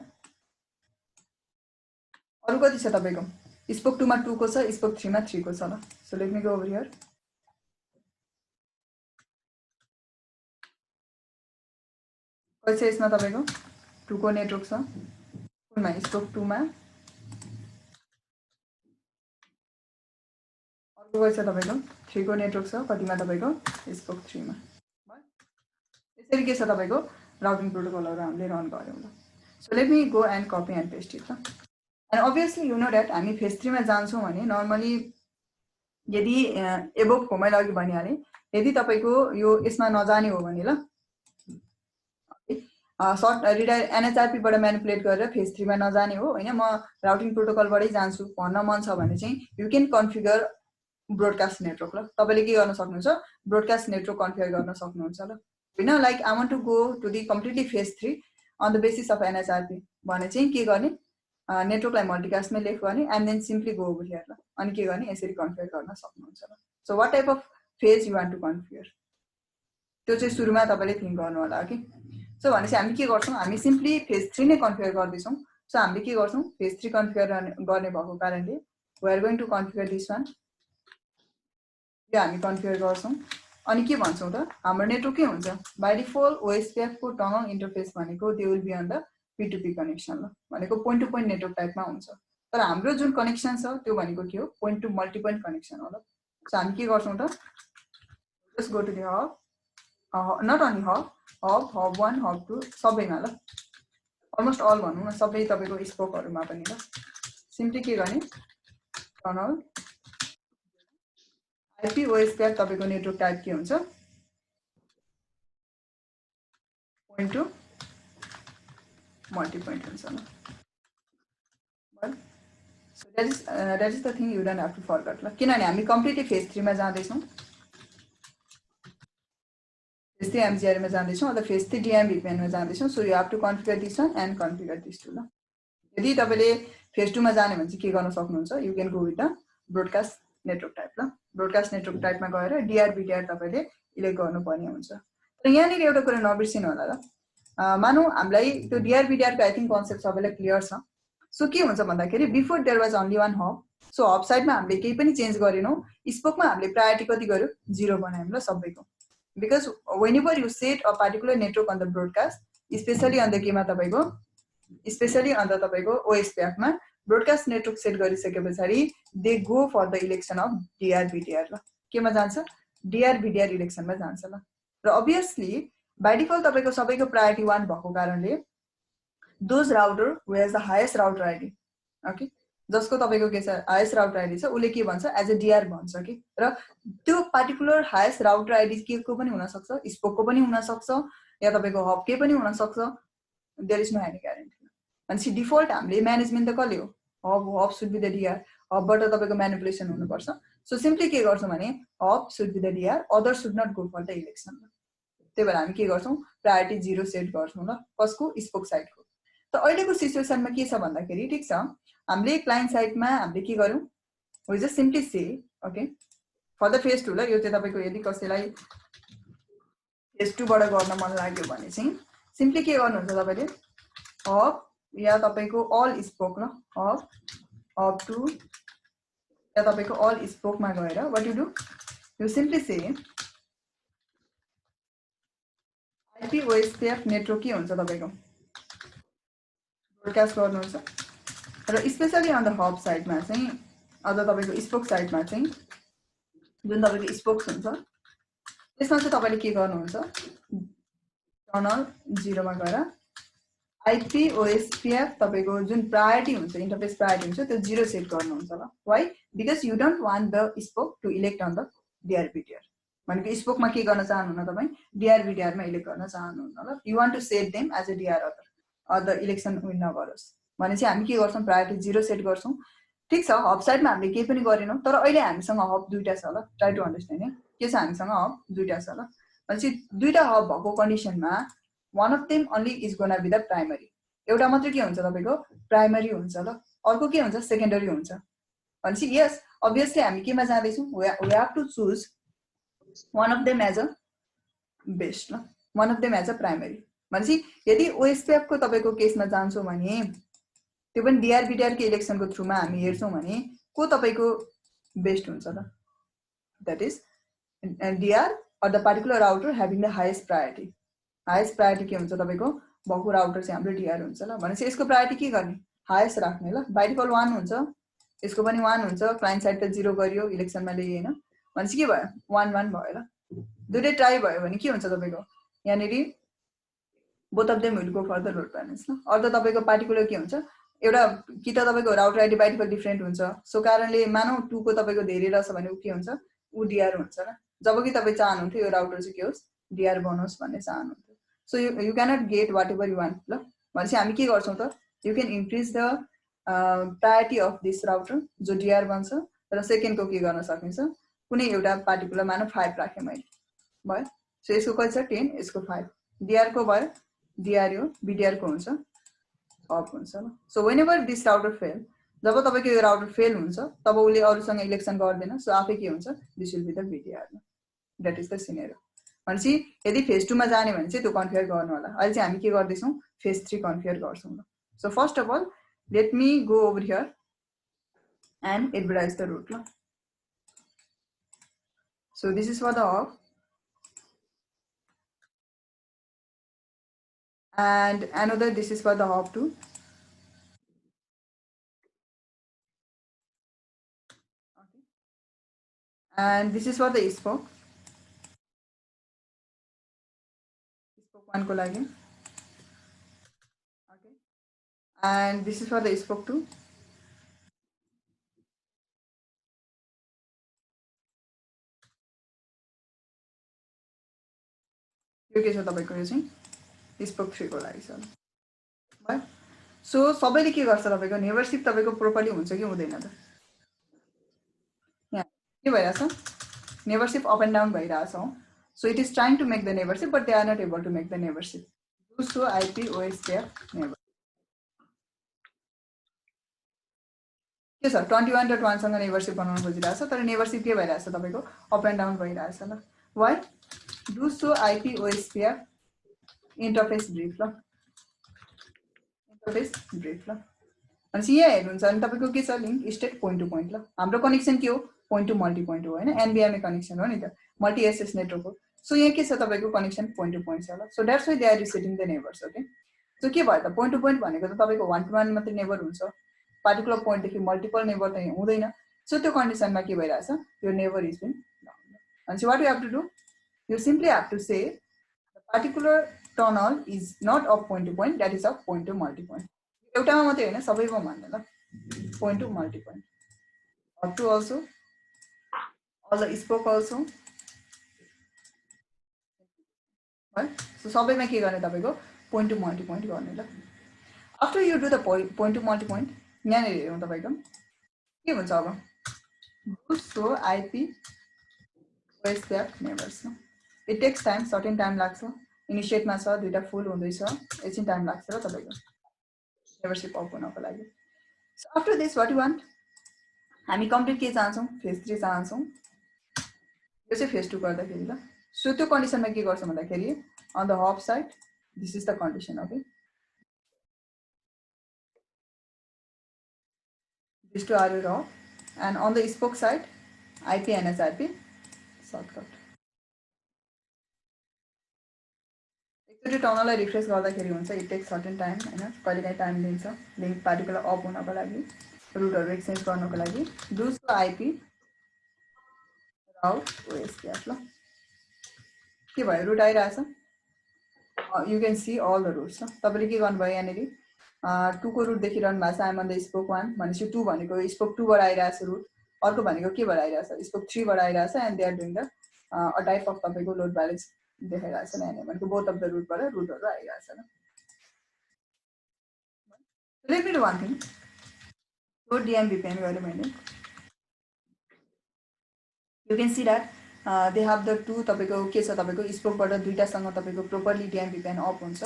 अरु कति छ तपाईको, स्पोक 2 मा 2 को छ, स्पोक 3 मा 3 को छ ल। So let me go over here, कति छ यसमा तपाईको 2 को नेटवर्क छ, कुनमा स्पोक 2 मा, अर्को कति छ तपाईको 3 को नेटवर्क छ, कतिमा तपाईको स्पोक 3 मा भयो। यसरी के छ तपाईको राउटिङ प्रोटोकलहरु हामीले रन गर्यौं ल। So let me go and copy and paste it ल। And obviously you know that हामी फेज 3 मा जान्छौं भने नर्मली यदि एबोभ को मैले अघि भनिहाले, यदि तपाईको यो यसमा नजाने हो भने ल, सर्ट रिडायरेक्ट एनएचआरपी बाट म्यानिपुलेट गरेर फेज 3 मा नजाने हो हैन, म राउटिङ प्रोटोकल बाटै जान्छु भन्न मन छ भने चाहिँ you can configure broadcast network ल। तपाईले के गर्न सक्नुहुन्छ, ब्रोडकास्ट नेटवर्क कन्फिगर गर्न सक्नुहुन्छ ल। हैन like I want to go to the completely phase 3 on the basis of NHRP भने चाहिँ के गर्ने, नेटवर्कलाई मल्टिकास्टमा लेख गर्ने and then simply go over here ल। अनि के गर्ने, यसरी कन्फिगर गर्न सक्नुहुन्छ ल। So what type of phase you want to configure, त्यो चाहिँ सुरुमा तपाईले थिंक गर्नु होला ओके। सो भनेपछि हामी के गर्छौं, हामी सिम्पली फेज 3 नै कन्फिगर गर्दै छौं। सो हामीले के गर्छौं, फेज 3 कन्फिगर गर्ने भएको कारणले we are going to configure this one, यो हामी कन्फिगर गर्छौं। अनि के भन्छौं त, हाम्रो नेटवर्क के हुन्छ बाइ डिफल्ट ओएसपीएफ को टनल इन्टरफेस भनेको they will be on the P2P connection ल, भनेको पोइन्ट टु पोइन्ट नेटवर्क टाइपमा हुन्छ। तर हाम्रो जुन कनेक्सन छ त्यो भनेको के हो, point to multi point connection हो ल। सो हामी के गर्छौं त, just go to the hub, not only hub 1 hub 2 सबैमा ल, अलमोस्ट अल भनौं न, सबै तपाईको स्पोकहरुमा पनि ल। सिम्पली के गर्ने, टनल आईपी ओएसपीएफ तपाईको नेटवर्क टाइप के हुन्छ, पोइन्ट टु मल्टी पोइन्ट हुन्छ ल। So that is the thing you don't have to forget ल, किनभने हामी कम्प्लिटली फेज 3 मा जाँदै छौं, फेज 3 एमजीआर मा जाँदै छौं, अथवा फेज 3 डीएम भिपिएन मा जाँदै छौं। So you have to configure this one and configure this too ल। यदि तपाईले फेज 2 मा जाने भने चाहिँ के गर्न सक्नुहुन्छ, you can go with the broadcast network type ल। ब्रोडकास्ट नेटवर्क टाइपमा गएर डीआर बीटीआर तपाईले इलेक्ट गर्नुपर्ने हुन्छ। तर यहाँनिर एउटा कुरा नबिर्सिनु होला ल, मानौ हामीलाई त्यो डीआर बीटीआर को आई थिंक कन्सेप्ट सबैलाई क्लियर छ। सो के हुन्छ भन्दाखेरि before there was only one hub, so hub साइडमा हामीले केही पनि चेन्ज गरेनौं, स्पोकमा हामीले प्रायोरिटी कति गर्यो, 0 बनायौं ल सबैको। Because whenever you set a particular network on the broadcast, especially on the केमा तपाईको, स्पेशली अन द तपाईको ओएसपीएफ मा ब्रोडकास्ट नेटवर्क सेट गरिसके पछाडि they go for the election of DR BDR ल केमा जान्छ डिआर बिडिआर इलेक्सनमा जान्छ ल र अभियसली बाइ डिफल्ट तपाईको सबैको प्रायोरिटी 1 भएको कारणले those router who has the highest router ID okay जसको तपाईको के छ हाईएस्ट राउटर आईडी छ उले के भन्छ एज अ डिआर भन्छ कि र त्यो पार्टिकुलर हाईएस्ट राउटर आईडी के को पनि हुन सक्छ स्पोकको पनि हुन सक्छ या तपाईको हब के पनि हुन सक्छ there is no any guarantee अनि डिफल्ट हामीले म्यानेजमेन्ट त कसले हो hub should be the DR हबबाट तपाईको म्यानिपुलेसन हुनुपर्छ सो सिम्पली के गर्छौं भने hub should be the DR other should not go for the election त्यही भएर हामी के गर्छौं प्रायोरिटी 0 सेट गर्छौं ल कसको स्पोक साइडको त अहिलेको सिचुएसनमा के छ भन्दाखेरि ठीक छ हामीले क्लाइन्ट साइडमा हामीले के गर्यौं we just simply say okay for the phase 2 ल यो चाहिँ तपाईको यदि कसैलाई फेज 2 बाट गर्न मन लाग्यो भने चाहिँ सिम्पली के गर्नुहुन्छ तपाईले हब या तपाईको अल स्पोक ल हब अप टु या तपाईको अल स्पोकमा गएर what you do you simply say IP OSPF network के हुन्छ तपाईको ब्रोडकास्ट गर्नुहुन्छ र स्पेशली अन द हब साइडमा चाहिँ अझ तपाईको स्पोक साइडमा चाहिँ जुन तपाईको स्पोक्स हुन्छ त्यसमा चाहिँ तपाईले के गर्नुहुन्छ टर्नल 0 मा गएर आईपी ओएसपीएफ तपाईको जुन प्रायोरिटी हुन्छ इन्टरफेस प्रायोरिटी हुन्छ त्यो 0 सेट गर्नुहुन्छ ल why because you don't want the spoke to elect on the DR BDR भनेको स्पोकमा के गर्न चाहनुहुन्न तपाई डीआरबीडीआर मा इलेक्ट गर्न चाहनुहुन्न ल you want to set them as a DR other election win नगरोस् भने चाहिँ हामी के गर्छौं प्रायोरिटी 0 सेट गर्छौं ठीक छ हब साइडमा हामीले केही पनि गरेनौं तर अहिले हामीसँग हब दुईटा छ ल ट्राई टु अन्डरस्ट्यान्ड है के छ हामीसँग हब दुईटा छ ल भनेपछि दुईटा हब भएको कन्डिसनमा one of them only is gonna be the primary एउटा मात्र के हुन्छ तपाईको प्राइमरी हुन्छ ल अर्को के हुन्छ सेकेन्डरी हुन्छ भनेपछि यस obviously हामी केमा जाँदै छौं we have to choose one of them as a best ल one of them as a primary भनेपछि यदि ओएसपीएफ को तपाईको केसमा जान्छौं भने त्यो पनि डीआरबीडीआर के इलेक्सनको थ्रुमा हामी हेर्छौं भने को तपाईको बेस्ट हुन्छ त that is DR or the particular router having the highest priority के हुन्छ तपाईको भएको राउटर चाहिँ हाम्रो डीआर हुन्छ ल भनेपछि यसको प्रायोरिटी के गर्ने हाईएस्ट राख्ने ल बाइ डिफल्ट 1 हुन्छ यसको पनि 1 हुन्छ क्लाइन्ट साइड त 0 गरियो इलेक्सनमा ल्याइए हैन भनेपछि के भयो 1 1 भयो ल दुईटै ट्राई भयो भने के हुन्छ तपाईको यानेरी both of them will go for the load balance ल अझ तपाईको पार्टिकुलर के हुन्छ एउटा कि त तपाईको router ID by default different हुन्छ सो कारणले मानौ 2 को तपाईको धेरै रहेछ भने उ के हुन्छ उ डीआर हुन्छ ल जबकि तपाई चाहनुहुन्थ्यो यो राउटर चाहिँ के होस् डीआर बनोस् भन्ने चाहनुहुन्थ्यो so you cannot get whatever you want ल भनेपछि हामी के गर्छौं त you can increase the priority of this router जो डीआर बन्छ र सेकेन्ड को के गर्न सकिन्छ कुनै एउटा पार्टिकुलर मानौ 5 राखे मैले भयो सो यसको कति छ 10 यसको 5 डीआर को भयो डीआर यो बीडीआर को हुन्छ अफ हुन्छ ल so whenever this router fail जब तपाईको यो राउटर फेल हुन्छ तब उले अरुसँग इलेक्सन गर्दैन सो आफै के हुन्छ this will be the BDR that is the scenario भनेपछि यदि फेज 2 मा जाने भने चाहिँ त्यो कन्फिगर गर्नु होला अहिले चाहिँ हामी के गर्दै छौं फेज 3 कन्फिगर गर्छौं ल so first of all let me go over here and advertise the route ल so this is for the hub and another this is for the hub 2 okay and this is for the spoke 1 को लागि okay and this is for the spoke 2 यो के छ तपाईको यो चाहिँ स्पोक 3 को लागि छ भयो सो सबैले के गर्छ तपाईको नेभरशिप तपाईको प्रोपरली हुन्छ कि हुँदैन त यहाँ के भइराछ नेभरशिप अप एन्ड डाउन भइराछ so it is trying to make the neighborship but they are not able to make the neighborship due to IP OSPF neighbor के छ 21.1 सँग नेभरशिप बनाउन खोजिरहेछ तर नेभरशिप के भइराछ तपाईको अप एन्ड डाउन भइराछ ल why due to IP OSPF interface brief ल इन्टरफेस ब्रिफ ल अनि यहाँ हेर्नुहुन्छ अनि तपाईको के छ link state point to point ल हाम्रो कनेक्सन के हो पोइन्ट टु मल्टी पोइन्ट हो हैन एनबीएमए कनेक्सन हो नि त मल्टी एसएस नेटवर्क हो सो यहाँ के छ तपाईको कनेक्सन पोइन्ट टु पोइन्ट छ ल so that's why they are resetting the neighbors okay so के भयो त पोइन्ट टु पोइन्ट भनेको त तपाईको 1 to 1 मात्र नेबर हुन्छ पार्टिकुलर पोइन्टदेखि मल्टिपल नेबर त हुँदैन सो त्यो कन्डिसनमा के भइरहेछ यो नेबर इज बिन डाउन अनि what you have to do you simply have to say particular tunnel is not of point to point that is of point to multi point एउटामा मात्रै होइन सबैमा भन्ने ल point to multi point up to also all the spoke also है सो सबैमा के गर्ने तपाईँको पोइन्ट टु मल्टी पोइन्ट गर्ने ल after you do the point to multi point यहाँनिर हेरौँ तपाईँको के हुन्छ अब show IP OSPF neighbours it takes time certain time लाग्छ इनिसिएटमा छ दुईटा फुल हुँदैछ एकछिन टाइम लाग्छ र तपाईँको नेबरसिप अप हुनको लागि so after this what you want हामी कम्प्लिट के चाहन्छौँ फेज 3 चाहन्छौँ यो चाहिँ फेज 2 गर्दाखेरि ल सो त्यो कन्डिसनमा के गर्छौँ भन्दाखेरि on the hub side this is the condition okay this two are your hub and on the spoke side IP NHRP shortcut एकचोटि टर्नललाई रिफ्रेस गर्दाखेरि हुन्छ इट टेक्स सर्टेन टाइम होइन कहिलेकाहीँ टाइम लिन्छ लिङ्क पार्टिकुलर अप हुनको लागि रुटहरू एक्सचेन्ज गर्नको लागि do so IP route OSPF ल के भयो रुट आइरहेछ you can see all the routes तपाईँले के गर्नुभयो यहाँनिर 2 को रुट देखिरहनु भएको छ आइम अन द स्पोक 1 भनेपछि 2 भनेको स्पोक 2 बाट आइरहेछ रुट अर्को भनेको के बाट आइरहेछ स्पोक 3 बाट आइरहेछ and they are doing the a type of तपाईँको लोड ब्यालेन्स देखाइरहेछ यहाँनिर भनेको बोथ अफ द रुटबाट रुटहरू आइरहेछ ल let me do one thing so DMVPN गरेँ मैले you can see that they have the two तपाईँको के छ तपाईँको स्पोकबाट दुईटासँग तपाईँको प्रोपरली डिएमभिपिएन अप हुन्छ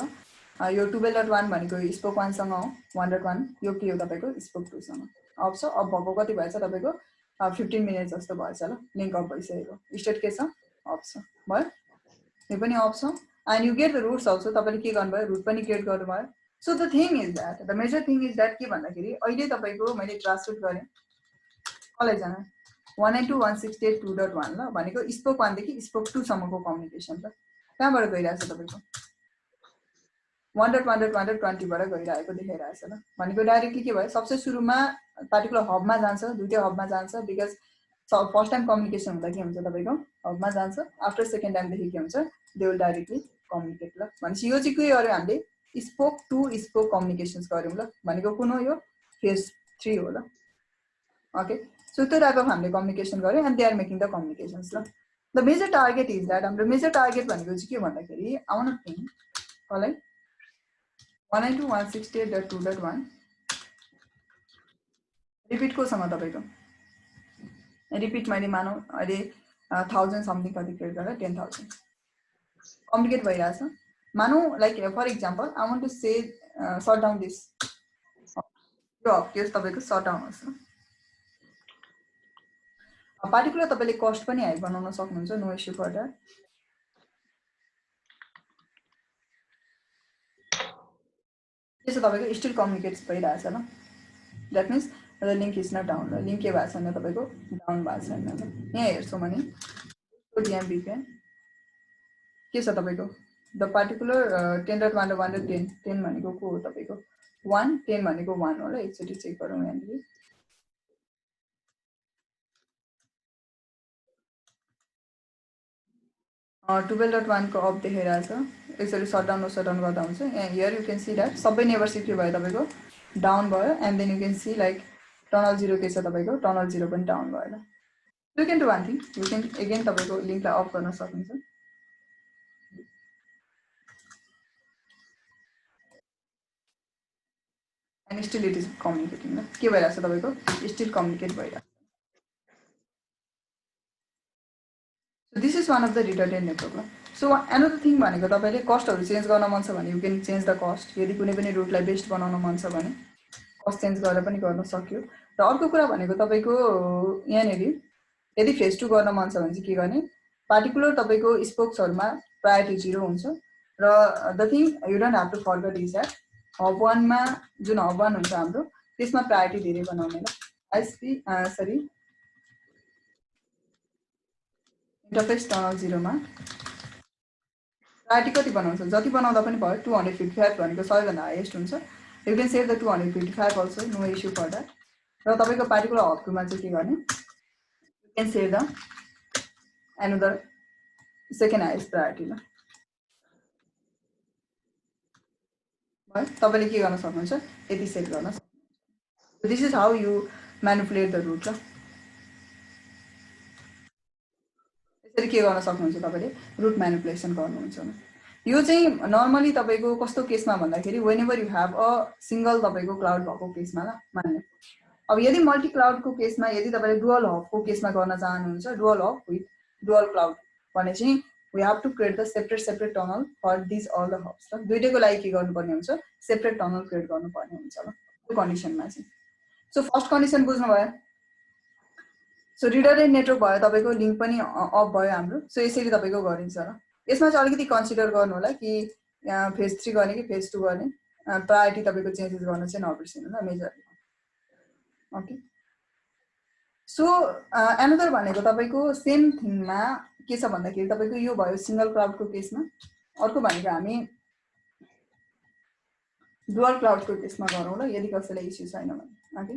यो 12.1 भनेको स्पोक 1 सँग हो 1.1 यो के हो तपाईँको स्पोक 2 सँग अप छ अप भएको कति भएछ तपाईँको 15 मिनट जस्तो भएछ ल लिङ्क अप भइसकेको स्टेट के छ अप छ भयो यो पनि अप छ and you get the routes also तपाईँले के गर्नुभयो रुट पनि क्रिएट गर्नुभयो so the thing is that the major thing is that के भन्दाखेरि अहिले तपाईँको मैले ट्रान्सलेट गरेँ कसलाई जान 192.168.2.1 ल भनेको स्पोक 1 देखि स्पोक 2 सम्मको कम्युनिकेसन त कहाँबाट गइरहेछ तपाईँको 1.1.1.20 बाट गइरहेको देखाइरहेछ ल भनेको डाइरेक्टली के भयो सबसे सुरुमा पार्टिकुलर हबमा जान्छ दुईटै हबमा जान्छ बिकज फर्स्ट टाइम कम्युनिकेसन हुँदा के हुन्छ तपाईँको हबमा जान्छ आफ्टर सेकेन्ड टाइमदेखि के हुन्छ दे विल डाइरेक्टली कम्युनिकेट ल भनेपछि यो चाहिँ के गर्यो हामीले स्पोक टु स्पोक कम्युनिकेसन्स गऱ्यौँ ल भनेको कुन हो यो फेज 3 हो ल ओके सो त्यो टाइप अफ हामीले कम्युनिकेसन गऱ्यौँ and they are making the communications ल the major target is that हाम्रो मेजर टार्गेट भनेको चाहिँ के भन्दाखेरि आउन थिङ कसलाई 192.168.2.1 रिपिट कोसँग तपाईँको रिपिट मैले मानौँ अहिले 1000 समथिङ कति क्रिएट गरेर 10,000 कम्प्लिकेट भइरहेछ मानौँ like for example I want to say shut down this यो केस तपाईँको सर्ट डाउन होस् न पार्टिकुलर तपाईँले कस्ट पनि हाई बनाउन सक्नुहुन्छ नो इस्यु फर द्याट के छ तपाईँको स्टिल कम्युनिकेट्स भइरहेछ ल that means the link is not down ल लिङ्क के भएको छैन तपाईँको डाउन भएको छैन ल यहाँ हेर्छौँ भने डिएमभिपिएन के छ तपाईँको द पार्टिकुलर 10.1.1.10 10 भनेको को हो तपाईँको 1 10 भनेको 1 हो ल एकचोटि चेक गरौँ यहाँनिर 12.1 को अप देखाइरहेछ यसरी सटडाउन गर्दा हुन्छ here you can see that सबै नेबरसिप के भयो तपाईँको डाउन भयो and then you can see like tunnel 0 के छ तपाईँको टनल 0 पनि डाउन भयो ल you can do one thing you can again तपाईँको लिङ्कलाई अफ गर्न सक्नुहुन्छ and still it is communicating ल के भइरहेछ तपाईँको स्टिल कम्युनिकेट भइरहेछ this is one of the redundant network ल सो एनदर थिङ भनेको तपाईँले कस्टहरू चेन्ज गर्न मन छ भने you can change the cost यदि कुनै पनि रुटलाई बेस्ट बनाउन मन छ भने कस्ट चेन्ज गरेर पनि गर्न सक्यो र अर्को कुरा भनेको तपाईँको यहाँनिर यदि फेज 2 गर्न मन छ भने चाहिँ के गर्ने पार्टिकुलर तपाईँको स्पोक्सहरूमा प्रायोरिटी 0 हुन्छ र the thing you don't have to forget is that hub 1 मा जुन हब 1 हुन्छ हाम्रो त्यसमा प्रायोरिटी धेरै बनाउने ल आइएसपी सरी इन्टरफेस टनल 0 मा प्रायोरिटी कति बनाउँछ जति बनाउँदा पनि भयो 255 भनेको सबैभन्दा हाइएस्ट हुन्छ you can share the 255 also, no issue for that. र तपाईँको पार्टिकुलर हबमा चाहिँ के गर्ने, you can share the another second highest priority. ल भयो, तपाईँले के गर्न सक्नुहुन्छ, यति सेट गर्न सक्नुहुन्छ। This is how you manipulate the route. ल यसरी के गर्न सक्नुहुन्छ तपाईँले, रुट म्यानिपुलेसन गर्नुहुन्छ। यो चाहिँ नर्मली तपाईँको कस्तो केसमा भन्दाखेरि whenever you have a single तपाईँको क्लाउड भएको केसमा ल मान्ने। अब यदि मल्टी क्लाउडको केसमा, यदि तपाईँले डुअल हबको केसमा गर्न चाहनुहुन्छ, dual hub with dual cloud भने चाहिँ we have to create the separate tunnel for this all the hubs. ल दुइटैको लागि के गर्नुपर्ने हुन्छ, सेपरेट टनल क्रिएट गर्नुपर्ने हुन्छ। ल त्यो कन्डिसनमा चाहिँ सो फर्स्ट कन्डिसन बुझ्नुभयो। सो रिडन्डेन्ट नेटवर्क भयो, तपाईँको लिङ्क पनि अफ भयो हाम्रो। सो यसरी तपाईँको गरिन्छ। ल यसमा चाहिँ अलिकति कन्सिडर गर्नु होला कि फेज 3 गर्ने कि फेज 2 गर्ने, प्रायोरिटी तपाईँको चेन्जेस गर्न चाहिँ नबिर्सिनु ल मेजर। ओके, सो एनदर भनेको तपाईँको सेम थिङमा के छ भन्दाखेरि तपाईँको यो भयो सिङ्गल क्लाउडको केसमा। अर्को भनेको हामी डुअल क्लाउडको केसमा गरौँ ल, यदि कसैलाई इस्यु छैन भने। ओके,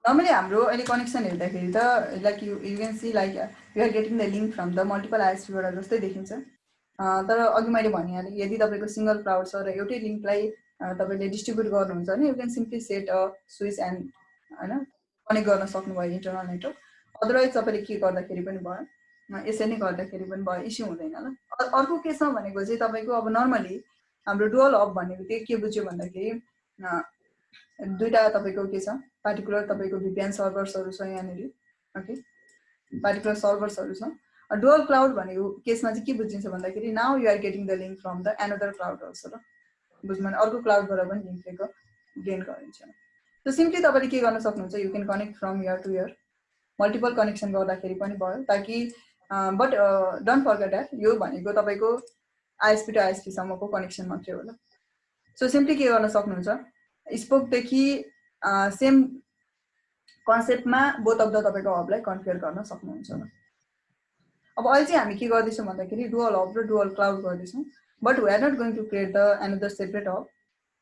नर्मली हाम्रो अहिले कनेक्सन हेर्दाखेरि त like you can see like you are getting the link from the multiple आइएसपीबाट जस्तै देखिन्छ। तर अघि मैले भनिहालेँ यदि तपाईँको सिङ्गल क्लाउड छ र एउटै लिङ्कलाई तपाईँले डिस्ट्रिब्युट गर्नुहुन्छ भने you can simply set a switch and होइन कनेक्ट गर्न सक्नुभयो इन्टरनल नेटवर्क। अदरवाइज तपाईँले के गर्दाखेरि पनि भयो, यसरी नै गर्दाखेरि पनि भयो, इस्यु हुँदैन। ल अर्को केसमा भनेको चाहिँ तपाईँको अब नर्मली हाम्रो डुअल हब भनेको चाहिँ के बुझ्यो भन्दाखेरि दुईवटा तपाईँको के छ, पार्टिकुलर तपाईँको भिपिएन सर्भर्सहरू छ यहाँनिर। ओके, पार्टिकुलर सर्भर्सहरू छ। डुअल क्लाउड भनेको केसमा चाहिँ के बुझिन्छ भन्दाखेरि now you are getting the link from the another cloud also. ल बुझ्नु भने अर्को क्लाउडबाट पनि लिङ्क लिएको गेन गरिन्छ। सो सिम्पली तपाईँले के गर्न सक्नुहुन्छ, you can connect from year two year, multiple connection गर्दाखेरि पनि भयो ताकि बट डोन्ट फर्गेट द्याट यो भनेको तपाईँको आइएसपी टु आइएसपीसम्मको कनेक्सन मात्रै हो। ल सो सिम्पली के गर्न सक्नुहुन्छ, स्पोकदेखि सेम कन्सेप्टमा बोथ अफ द तपाईँको हबलाई कन्फिगर गर्न सक्नुहुन्छ। अब अहिले चाहिँ हामी के गर्दैछौँ भन्दाखेरि डुअल हब र डुअल क्लाउड गर्दैछौँ, but we are not going to create the another separate hub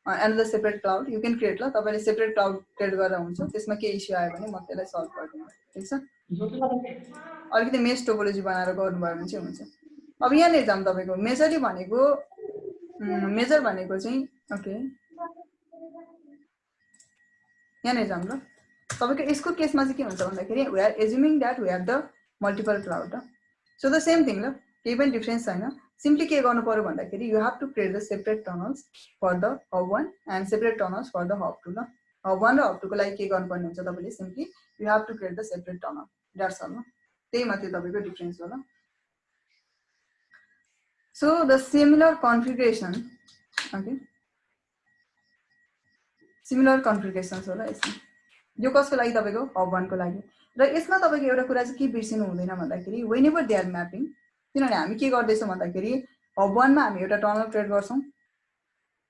another separate cloud. You can create. ल तपाईँले सेपरेट क्लाउड क्रिएट गरेर हुन्छ, त्यसमा के इस्यु आयो भने म त्यसलाई सल्भ गरिदिन्छु। ठिक छ, अलिकति मेस टोपोलोजी बनाएर गर्नुभयो भने चाहिँ हुन्छ। अब यहाँनिर जाऊँ, तपाईँको मेजर भनेको चाहिँ ओके यहाँनिर जाऊँ ल। तपाईँको यसको केसमा चाहिँ के हुन्छ भन्दाखेरि we are assuming that we have the multiple cloud. So the same thing. ल केही पनि डिफ्रेन्स छैन। सिम्पली के गर्नु पर्यो भन्दाखेरि you have to create the separate tunnels for the hub 1 and separate tunnels for the hub 2। ल हब 1 र हब 2 को लागि के गर्नुपर्ने हुन्छ तपाईँले simply you have to create the separate tunnel, that's all. ल त्यही मात्रै तपाईँको डिफ्रेन्स हो। ल so the similar configuration, okay similar configurations हो। ल यसमा यो कसको लागि, तपाईँको हब 1 को लागि। र यसमा तपाईँको एउटा कुरा चाहिँ के बिर्सिनु हुँदैन भन्दाखेरि whenever they are mapping, किनभने हामी के गर्दैछौँ भन्दाखेरि हब 1 मा हामी एउटा टनल क्रिएट गर्छौँ,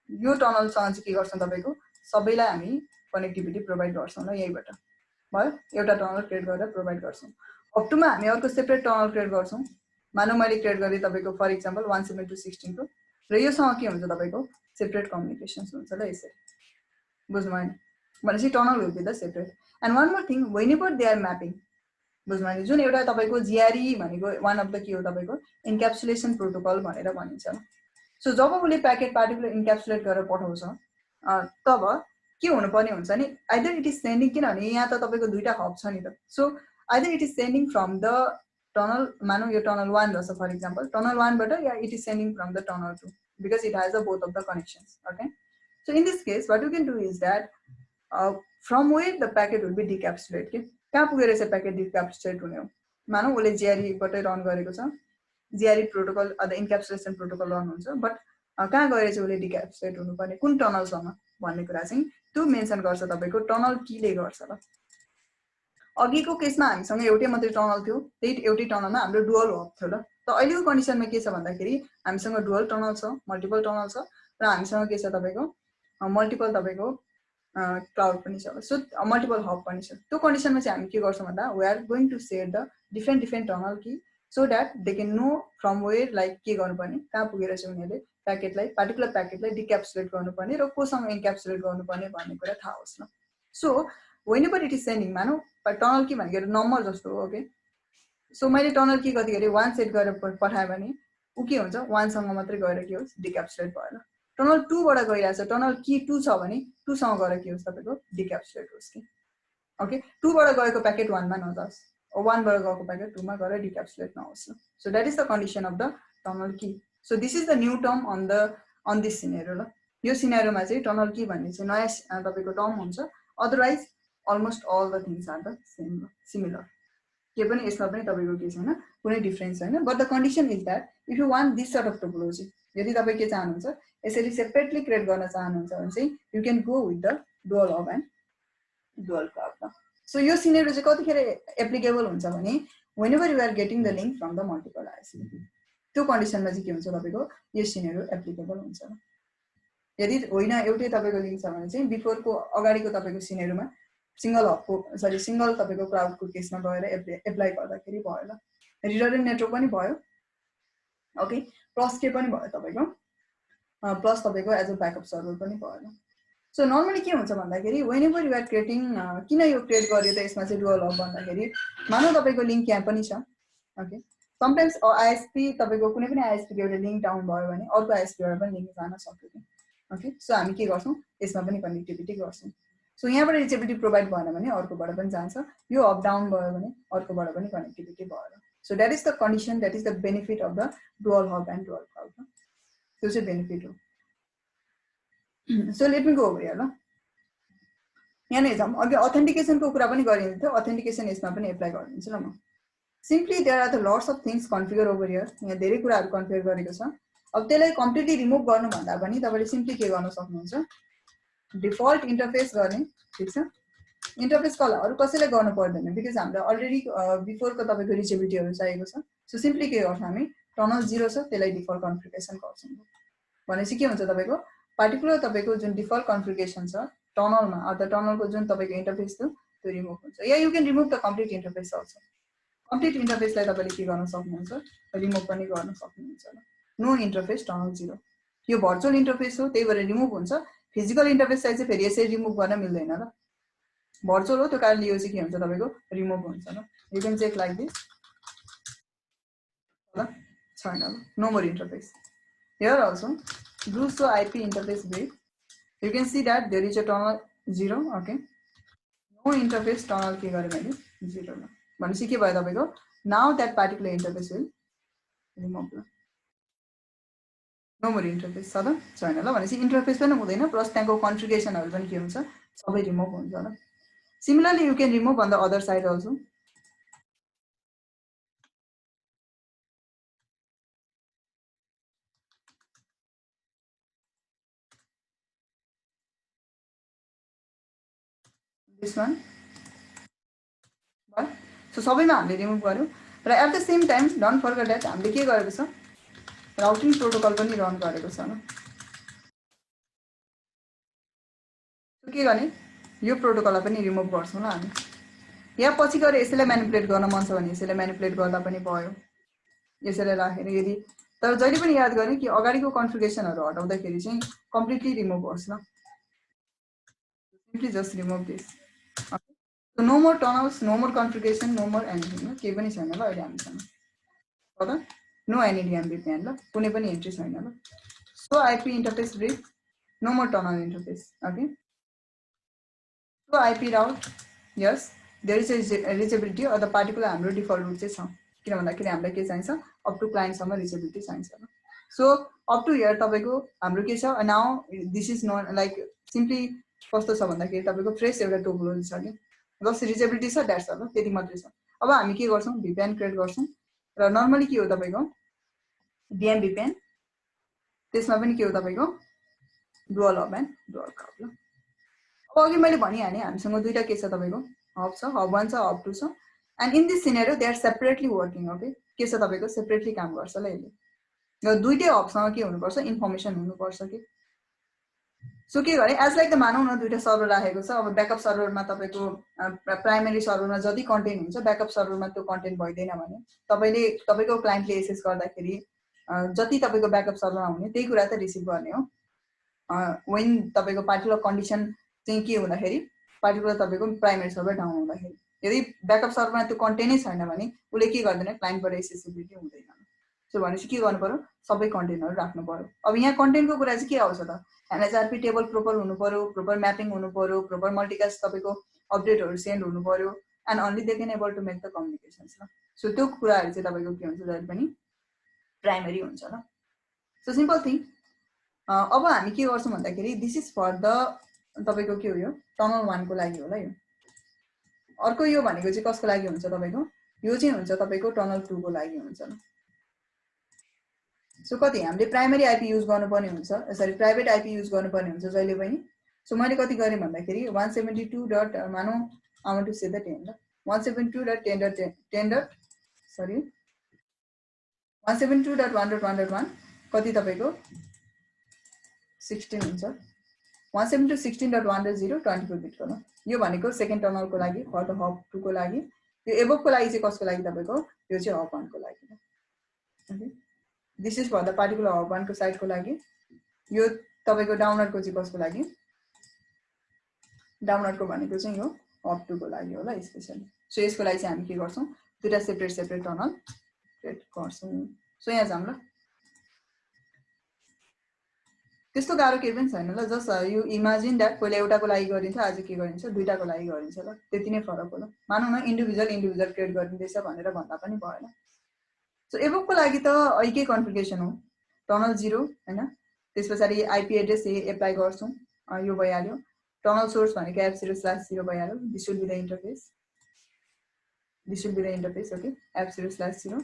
यो टनलसँग चाहिँ के गर्छौँ तपाईँको सबैलाई हामी कनेक्टिभिटी प्रोभाइड गर्छौँ। ल यहीबाट भयो, एउटा टनल क्रिएट गरेर प्रोभाइड गर्छौँ। हब 2 मा हामी अर्को सेपरेट टनल क्रिएट गर्छौँ। मानौँ मैले क्रिएट गरेँ तपाईँको फर इक्जाम्पल 172.16 को, र योसँग के हुन्छ तपाईँको सेपरेट कम्युनिकेसन्स हुन्छ। ल यसरी बुझ्नु भएन भनेपछि tunnel will be the separate. And one more thing, whenever they are mapping, बुझ्नु भने जुन एउटा तपाईँको जिआरई भनेको वान अफ द के हो तपाईँको इन्क्याप्सुलेसन प्रोटोकल भनेर भनिन्छ। सो जब उसले प्याकेट पार्टिकुलर इन्क्याप्सुलेट गरेर पठाउँछ तब के हुनुपर्ने हुन्छ नि, आइदर इट इज सेन्डिङ, किनभने यहाँ त तपाईँको दुईवटा हब छ नि त। So either it is sending from the tunnel, मानौँ यो टनल 1 रहेछ फर इक्जाम्पल, टनल 1 बाट, या it is sending from the tunnel 2 because it has a both of the connections. Okay, so in this case what you can do is that from where the packet will be decapsulate. के कहाँ पुगेर चाहिँ प्याकेट डिक्याप्सुलेट हुने हो, मानौँ उसले जिआरईबाटै रन गरेको छ, GRE protocol the encapsulation protocol run हुन्छ, बट कहाँ गएर चाहिँ उसले डिक्याप्सुलेट हुनुपर्ने कुन टनलसँग भन्ने कुरा चाहिँ त्यो मेन्सन गर्छ तपाईँको टनल कीले गर्छ। ल अघिको केसमा हामीसँग एउटै मात्रै टनल थियो, त्यही एउटै टनलमा हाम्रो डुअल हब थियो। ल त अहिलेको कन्डिसनमा के छ भन्दाखेरि हामीसँग डुअल टनल छ, मल्टिपल टनल छ, र हामीसँग के छ तपाईँको मल्टिपल तपाईँको क्लाउड पनि छ। सो मल्टिपल हब पनि छ। त्यो कन्डिसनमा चाहिँ हामी के गर्छौँ भन्दा we are going to share the different tunnel कि so that they can know from where like के गर्नुपर्ने, कहाँ पुगेर चाहिँ उनीहरूले प्याकेटलाई पार्टिकुलर प्याकेटलाई डिक्याप्सुलेट गर्नुपर्ने र कोसँग इन्क्याप्सुलेट गर्नुपर्ने भन्ने कुरा थाहा होस् न। So whenever it is sending, मानौ टनल की भनेको नम्बर जस्तो हो। ओके, सो मैले टनल की कति गरे 1 सेट गरेर पठाएँ भने उ के हुन्छ 1 सँग मात्रै गएर के होस् डिक्याप्सुलेट भएर। टनल 2 बाट गइरहेछ, टनल की 2 छ भने 2 सँग गएर के होस् तपाईको डिक्याप्सुलेट होस् कि। ओके, 2 बाट गएको प्याकेट 1 मा नजाओस्, 1 बाट गएको प्याकेट 2 मा गएर डिक्याप्सुलेट नहोस्। So that is the condition of the tunnel key. So this is the new term on this scenario. ल यो सिनेरियोमा चाहिँ टनल की भन्ने चाहिँ नयाँ तपाईको टर्म हुन्छ। Otherwise almost all the things are the same, similar. के पनि यसमा पनि तपाईको के छैन, कुनै डिफरेन्स छैन। But the condition is that if you want this sort of topology, यदि तपाई के चाहनुहुन्छ यसरी सेपरेटली क्रिएट गर्न चाहनुहुन्छ भने चाहिँ you can go with the dual hub and dual cloud. So यो सिनेरियो चाहिँ कतिखेर एप्लिकेबल हुन्छ भने whenever you are getting the link from the multiple ISP, त्यो कन्डिसनमा चाहिँ के हुन्छ तपाईको यो सिनेरियो एप्लिकेबल हुन्छ। यदि होइन एउटै तपाईको लिंक छ भने चाहिँ बिफोरको अगाडिको तपाईको सिनेरियोमा सिंगल हबको सिंगल तपाईको क्लाउडको केसमा गएर एप्लाई गर्दाखेरि भयो। ल रिडन्डेन्ट नेटवर्क पनि भयो। ओके, प्लस के पनि भयो तपाईको प्लस तपाईको एज अ ब्याकअप सर्भर पनि भयो। सो नर्मली के हुन्छ भन्दाखेरि whenever you are creating किन यो क्रिएट गर्यो त यसमा चाहिँ डुअल हब भन्दाखेरि मानौ तपाईको लिंक यहाँ पनि छ। ओके, समटाइम्स आईएसपी तपाईको कुनै पनि आईएसपी को एउटा लिंक डाउन भयो भने अर्को आईएसपी बाट पनि लिंक जान सक्यो। ओके, सो हामी के गर्छौं यसमा पनि कनेक्टिभिटी गर्छौं। सो यहाँबाट रिचेबिलिटी प्रोभाइड भएन भने अर्कोबाट पनि जान्छ, यो अप डाउन भयो भने अर्कोबाट पनि कनेक्टिभिटी भयो। So that is the condition, that is the benefit of the dual hub and dual cloud. त्यो चाहिँ बेनिफिट हो। So let me go over here. ल यहाँ नै जाम। अघि अथेन्टिकेसनको कुरा पनि गरिन्छ थियो, अथेन्टिकेसन यसमा पनि एप्लाई गरिदिन्छु ल म। Simply there are the lots of things configure over here. यहाँ धेरै कुराहरु कन्फिगर गरेको छ। अब त्यसलाई कम्प्लिटली रिमुभ गर्नु भन्दा पनि तपाईले सिम्पली के गर्न सक्नुहुन्छ, डिफल्ट इन्टरफेस गर्ने। ठीक छ, इन्टरफेस कल अरु कसैले गर्नु पर्दैन बिकज हामीले अलरेडी बिफोरको तपाईको रिचेबिलिटीहरु चाहिएको छ। सो सिम्पली के गर्छौं हामी टनल 0 छ त्यसलाई डिफल्ट कन्फिगरेसन गर्छौं। भनेपछि के हुन्छ तपाईको पार्टिकुलर तपाईको जुन डिफल्ट कन्फिगरेसन छ टनलमा अथवा टनलको जुन तपाईको इन्टरफेस थियो त्यो रिमुभ हुन्छ। या you can remove the complete interface also. Complete इन्टरफेसलाई तपाईले के गर्न सक्नुहुन्छ, रिमुभ पनि गर्न सक्नुहुन्छ। नो इन्टरफेस टनल 0 यो भर्चुअल इन्टरफेस हो, त्यही भएर रिमुभ हुन्छ। फिजिकल इन्टरफेस चाहिँ फेरि यसरी रिमुभ गर्न मिल्दैन। ल भर्चुअल हो त्यो कारणले यो चाहिँ के हुन्छ तपाईको रिमुभ हुन्छ। ल you can check like this. ल छैन। ल no more interface here also do show IP interface brief. You can see that there is a tunnel 0। Okay, no interface tunnel के गरे मैले 0। ल भनेपछि के भयो तपाईको now that particular interface will remove. ल नो मोर इन्टरफेस छ त छैन। ल भनेपछि इन्टरफेस पनि हुँदैन प्लस त्यहाँको कन्फिगरेसनहरु पनि के हुन्छ सबै रिमुभ हुन्छ। ल similarly you can remove on the other side also. This one भयो। सो सबैमा हामीले रिमुभ गर्यौं र at the same time don't forget that हामीले के गरेको छ राउटिङ प्रोटोकल पनि रन गरेको छ। ल के गर्ने यो प्रोटोकललाई पनि रिमुभ गर्छौं। ल हामी यहाँ पछि गएर यसैलाई म्यानिपुलेट गर्न मन छ भने यसैलाई म्यानिपुलेट गर्दा पनि भयो यसैलाई राखेर। यदि तर जहिले पनि याद गर्ने कि अगाडिको कन्फिगरेसनहरु हटाउँदाखेरि चाहिँ कम्प्लिटली रिमुभ होस्। ल simply just remove this. So no more tunnels, no more configuration, no more anything. के पनि छैन। ल अहिले हामीसँग हो त नो NADM VPN। ल कुनै पनि एन्ट्री छैन। ल show IP interface brief, no more tunnel interface. Okay, show IP route yes there is a reachability or the particular हाम्रो डिफल्ट रुट चाहिँ छ। किन भन्दाखेरि हामीलाई के चाहिन्छ अप टु क्लाइन्ट सम्म रिचेबिलिटी चाहिन्छ। सो अप टु हियर तपाईको हाम्रो के छ now this is known like simply कस्तो छ भन्दाखेरि तपाईको फ्रेश एउटा टोपोलोजी छ के जस रिचेबिलिटी छ दैट्स अल। त्यति मात्रै छ। अब हामी के गर्छौं VPN क्रिएट गर्छौं र नर्मली के हो तपाईको DM VPN त्यसमा पनि के हो तपाईको dual hub and dual cloud. ल अब अघि मैले भनिहाले हामीसँग दुईटा के छ तपाईको हब छ, हब 1 छ, हब 2 छ and in this scenario they are separately working. Okay, के छ तपाईको सेपरेटली काम गर्छ। ल यसले र दुईटै हबसँग के हुनुपर्छ इन्फर्मेसन हुनुपर्छ के। सो के गरे एज लाइक द मानौ न दुईटा सर्भर राखेको छ। अब ब्याकअप सर्भरमा तपाईको प्राइमरी सर्भरमा जति कन्टेन्ट हुन्छ ब्याकअप सर्भरमा त्यो कन्टेन्ट भइदैन भने तपाईले तपाईको क्लाइन्टले एक्सेस गर्दाखेरि जति तपाईको ब्याकअप सर्भरमा हुने त्यही कुरा त रिसिभ गर्ने हो when तपाईको पार्टिकुलर कन्डिसन चाहिँ के हुँदाखेरि पार्टिकुलर तपाईको प्राइमेरी सर्भर डाउन हुँदाखेरि यदि ब्याकअप सर्भरमा त्यो कन्टेन्टै छैन भने उसले के गर्दैन क्लाइन्टबाट एक्सेसिबिलिटी हुँदैन सो भनेपछि के गर्नु पर्यो सबै कन्टेन्टहरु राख्नु पर्यो अब यहाँ कन्टेन्टको कुरा चाहिँ के आउँछ त एनएचआरपी टेबल प्रोपर हुनु पर्यो प्रोपर म्यापिङ हुनु पर्यो प्रोपर मल्टिकास्ट तपाईको अपडेटहरु सेन्ड हुनु पर्यो and only they can able to make the communications ल सो त्यो कुराहरु चाहिँ तपाईको के हुन्छ जहिले पनि प्राइमेरी हुन्छ ल सो सिम्पल थिङ अब हामी के गर्छौं भन्दाखेरि दिस इज फर द तपाईको के हो यो टनल 1 को लागि होला यो अर्को यो भनेको चाहिँ कसको लागि हुन्छ तपाईको यो चाहिँ हुन्छ तपाईको टनल 2 को लागि हुन्छ ल सो कति हामीले प्राइमेरी आईपी युज गर्नुपर्ने हुन्छ सरी प्राइभेट आईपी युज गर्नुपर्ने हुन्छ जहिले पनि सो मैले कति गरे भन्दाखेरि 172. मानौ I want to say the 10 ल 172.10.10 सरी 172.1.1.1 कति तपाईको 16 हुन्छ 172.16.1.0 24 बिट को यो भनेको सेकेन्ड टनल को लागि फर द हब 2 को लागि यो एबोभ को लागि चाहिँ कसको लागि तपाईको यो चाहिँ हब 1 को लागि okay this is for the particular hub 1 को साइड को लागि यो तपाईको डाउनलोड को चाहिँ कसको लागि डाउनलोड को भनेको चाहिँ यो हब 2 को लागि होला स्पेशली सो यसको लागि चाहिँ हामी के गर्छौं दुईटा सेपरेट टनल क्रिएट गर्छौं सो यहाँ जाम ल त्यस्तो गाह्रो केही पनि छैन ल जस्ट यु इमेजिन दैट पहिले एउटाको लागि गरिन्छ आज के गरिन्छ दुईटाको लागि गरिन्छ ल त्यति नै फरक होला मानौ न इन्डिभिजुअल क्रिएट गरिँदैछ भनेर भन्दा पनि भएन सो एबोभको लागि त ऐकै कन्फिगरेसन हो टनल 0 हैन त्यसपछि आईपी एड्रेस एप्लाई गर्छौं यो भइहाल्यो टनल सोर्स भनेको f0/0 भइहाल्यो this will be the interface okay f0/0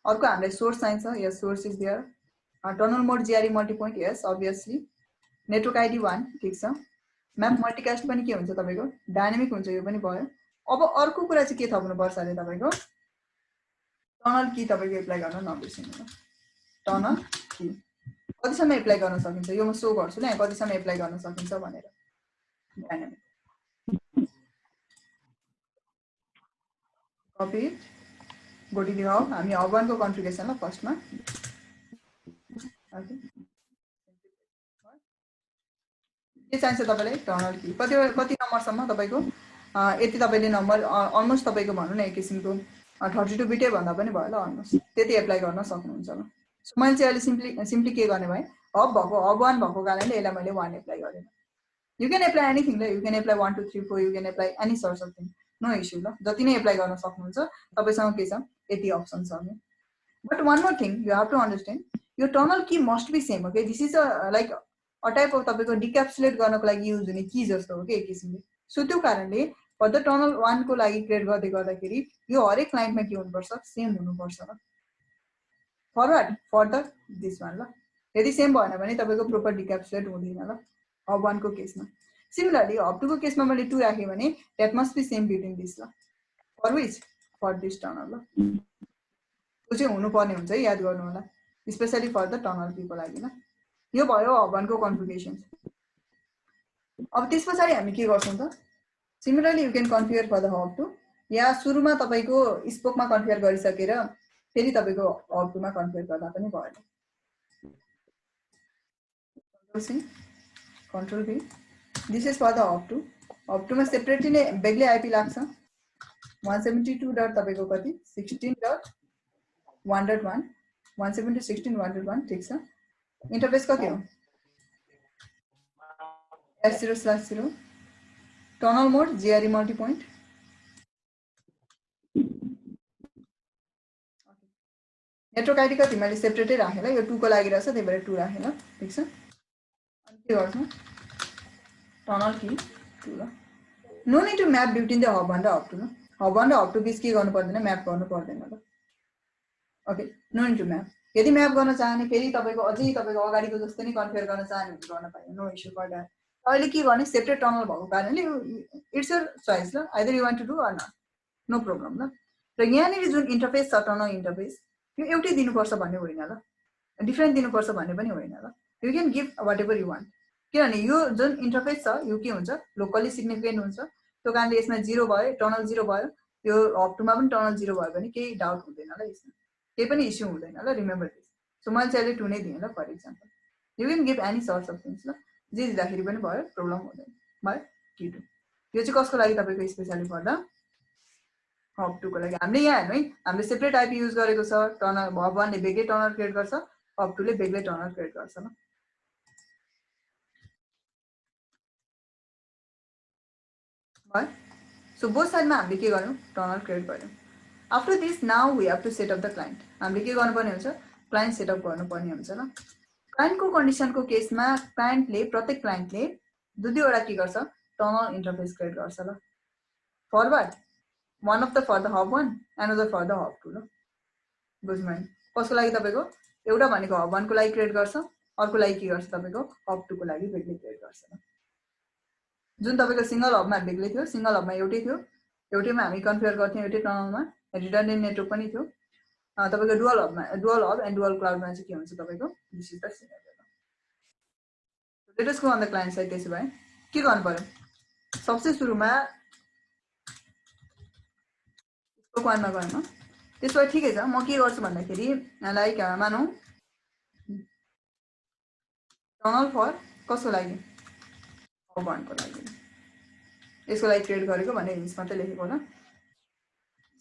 अर्को हामीले सोर्स चाहिन्छ यस source is there tunnel mode GRE multi point यस obviously नेटवर्क आईडी 1 ठीक छ म्याप मल्टिकास्ट पनि के हुन्छ तपाईको डायनामिक हुन्छ यो पनि भयो अब अर्को कुरा चाहिँ के थप्नु पर्छ अरे तपाईको टनल की तपाईको एप्लाई गर्न नबिर्सिनु ल टनल की कतिसम्म एप्लाई गर्न सकिन्छ यो म शो गर्छु ल यहाँ कतिसम्म एप्लाई गर्न सकिन्छ भनेर dynamic copy go to the hub हामी हब 1 को कन्फिगरेसन ल फर्स्टमा ओके के चाहिन्छ तपाईलाई टनल की कति नम्बरसम्म तपाईको यति तपाईले नम्बर अलमोस्ट तपाईको भन्नु न एक किसिमको 32 बिटै भन्दा पनि भयो ल अलमोस्ट त्यति एप्लाई गर्न सक्नुहुन्छ ल सो मैले चाहिँ अलि सिम्पली के गर्ने भए हब 1 भएको कारणले यसलाई मैले 1 एप्लाई गरेँ यु क्यान एप्लाई एनीथिङ ल you can apply 1 2 3 4 you can apply any source of thing no issue ल जति नै एप्लाई गर्न सक्नुहुन्छ तपाईसँग के छ यति अप्सन छ but one more thing you have to understand यो tunnel key must be same okay this is a like a type of तपाईको डिक्याप्सुलेट गर्नको लागि युज हुने की जस्तो हो के एक किसिमले सो त्यो कारणले फर द टनल 1 को लागि क्रिएट गर्दाखेरि यो हरेक क्लाइन्टमा के हुनुपर्छ सेम हुनुपर्छ ल फर द दिस वन ल यदि सेम भएन भने तपाईको प्रोपर डिक्याप्सुलेट हुँदैन ल हब 1 को केसमा सिमिलरली हब 2 को केसमा मैले 2 राखे भने that must be same between this ल फर दिस टनल ल त्यो चाहिँ हुनुपर्ने हुन्छ है याद गर्नु होला specially for the tunnel key को लागि ल यो भयो हब 1 को कन्फिगरेसन अब त्यसपछि हामी के गर्छौं त similarly you can configure for the hub 2 या सुरुमा तपाईको स्पोकमा कन्फिगर गरिसकेर फेरि तपाईको हब 2 मा कन्फिगर गर्दा पनि भयो control V this is for the hub 2 मा सेपरेटली नै बेग्लै आईपी लाग्छ 172. तपाईको कति 16.1.1 172.16.1.1 ठीक छ इन्टरफेस कति हो f0/0 tunnel mode GRE multi point network ID कति मैले सेपरेटै राखे ल यो 2 को लागि रहेछ त्यही भएर 2 राखे ल ठीक छ अनि के गर्नु टनल की 2 ल no need to map between the hub 1 र हब 2 ल हब 1 र हब 2 बीच के गर्नु पर्दैन म्याप गर्नु पर्दैन ल okay no need to map यदि म्याप गर्न चाहने फेरि तपाईको अझै तपाईको अगाडिको जस्तै नै कन्फिगर गर्न चाहने हुन्छ गर्न पाइयो नो इश्यू फर दैट अहिले के गर्ने सेपरेट टनल भएको कारणले इट्स योर चोइस ल either you want to do or not no problem ल र यहाँनिर जुन इन्टरफेस छ टनल इन्टरफेस यो एउटै दिनुपर्छ भन्ने होइन ल डिफरेन्ट दिनुपर्छ भन्ने पनि होइन ल you can give whatever you want किनभने यो जुन इन्टरफेस छ यो के हुन्छ लोकली सिग्निफिकेन्ट हुन्छ त्यो कारणले यसमा 0 भयो टनल 0 भयो यो हब 2 मा पनि टनल 0 भयो भने केही डाउट हुँदैन ल यसमा केही पनि इश्यू हुँदैन ल रिमेम्बर दिस सो मैले चाहिँ अहिले 2 नै दिएँ ल for example you can give any sorts of things ल जे दिँदाखेरि पनि भयो प्रब्लम हुँदैन भयो T2 यो चाहिँ कसको लागि तपाईँको स्पेसली पर्दा हब 2 को लागि हामीले यहाँ हेर्नु है हामीले सेपरेट आइपी युज गरेको छ टनल हब 1 ले बेग्लै टनल क्रिएट गर्छ हब 2 ले बेग्लै टनल क्रिएट गर्छ ल भयो सो बोथ साइडमा हामीले के गर्यौं टनल क्रिएट गर्यौं after this now we have to set up the client हामीले के गर्नुपर्ने हुन्छ क्लाइन्ट सेटअप गर्नुपर्ने हुन्छ ल क्लाइन्टको कन्डिसनको केसमा प्रत्येक क्लाइन्टले दुईवटा के गर्छ टनल इन्टरफेस क्रिएट गर्छ ल forward one of the for the hub 1 another for the hub 2 ल बुझ्नु कसको लागि तपाईको एउटा भनेको hub 1 को लागि क्रिएट गर्छ अर्को लागि के गर्छ तपाईको hub 2 को लागि बेग्लै क्रिएट गर्छ ल जुन तपाईको सिंगल हबमा बेग्लै थियो सिंगल हबमा एउटै थियो एउटैमा हामी कन्फिगर गर्थ्यौं एउटै टनलमा रिडन्डेन्ट नेटवर्क पनि थियो तपाईको डुअल हब एन्ड डुअल क्लाउडमा चाहिँ के हुन्छ तपाईको this is the scenario let us go on the client side त्यसो भए के गर्नु पर्यो सबसे सुरुमा स्पोक 1 मा गएँ म त्यसो भए ठिकै छ म के गर्छु भन्दाखेरि लाइक मानौ टनल फर कसको लागि हब 1 को लागि यसको लागि क्रिएट गरेको भने हिन्स मात्रै लेखेको होला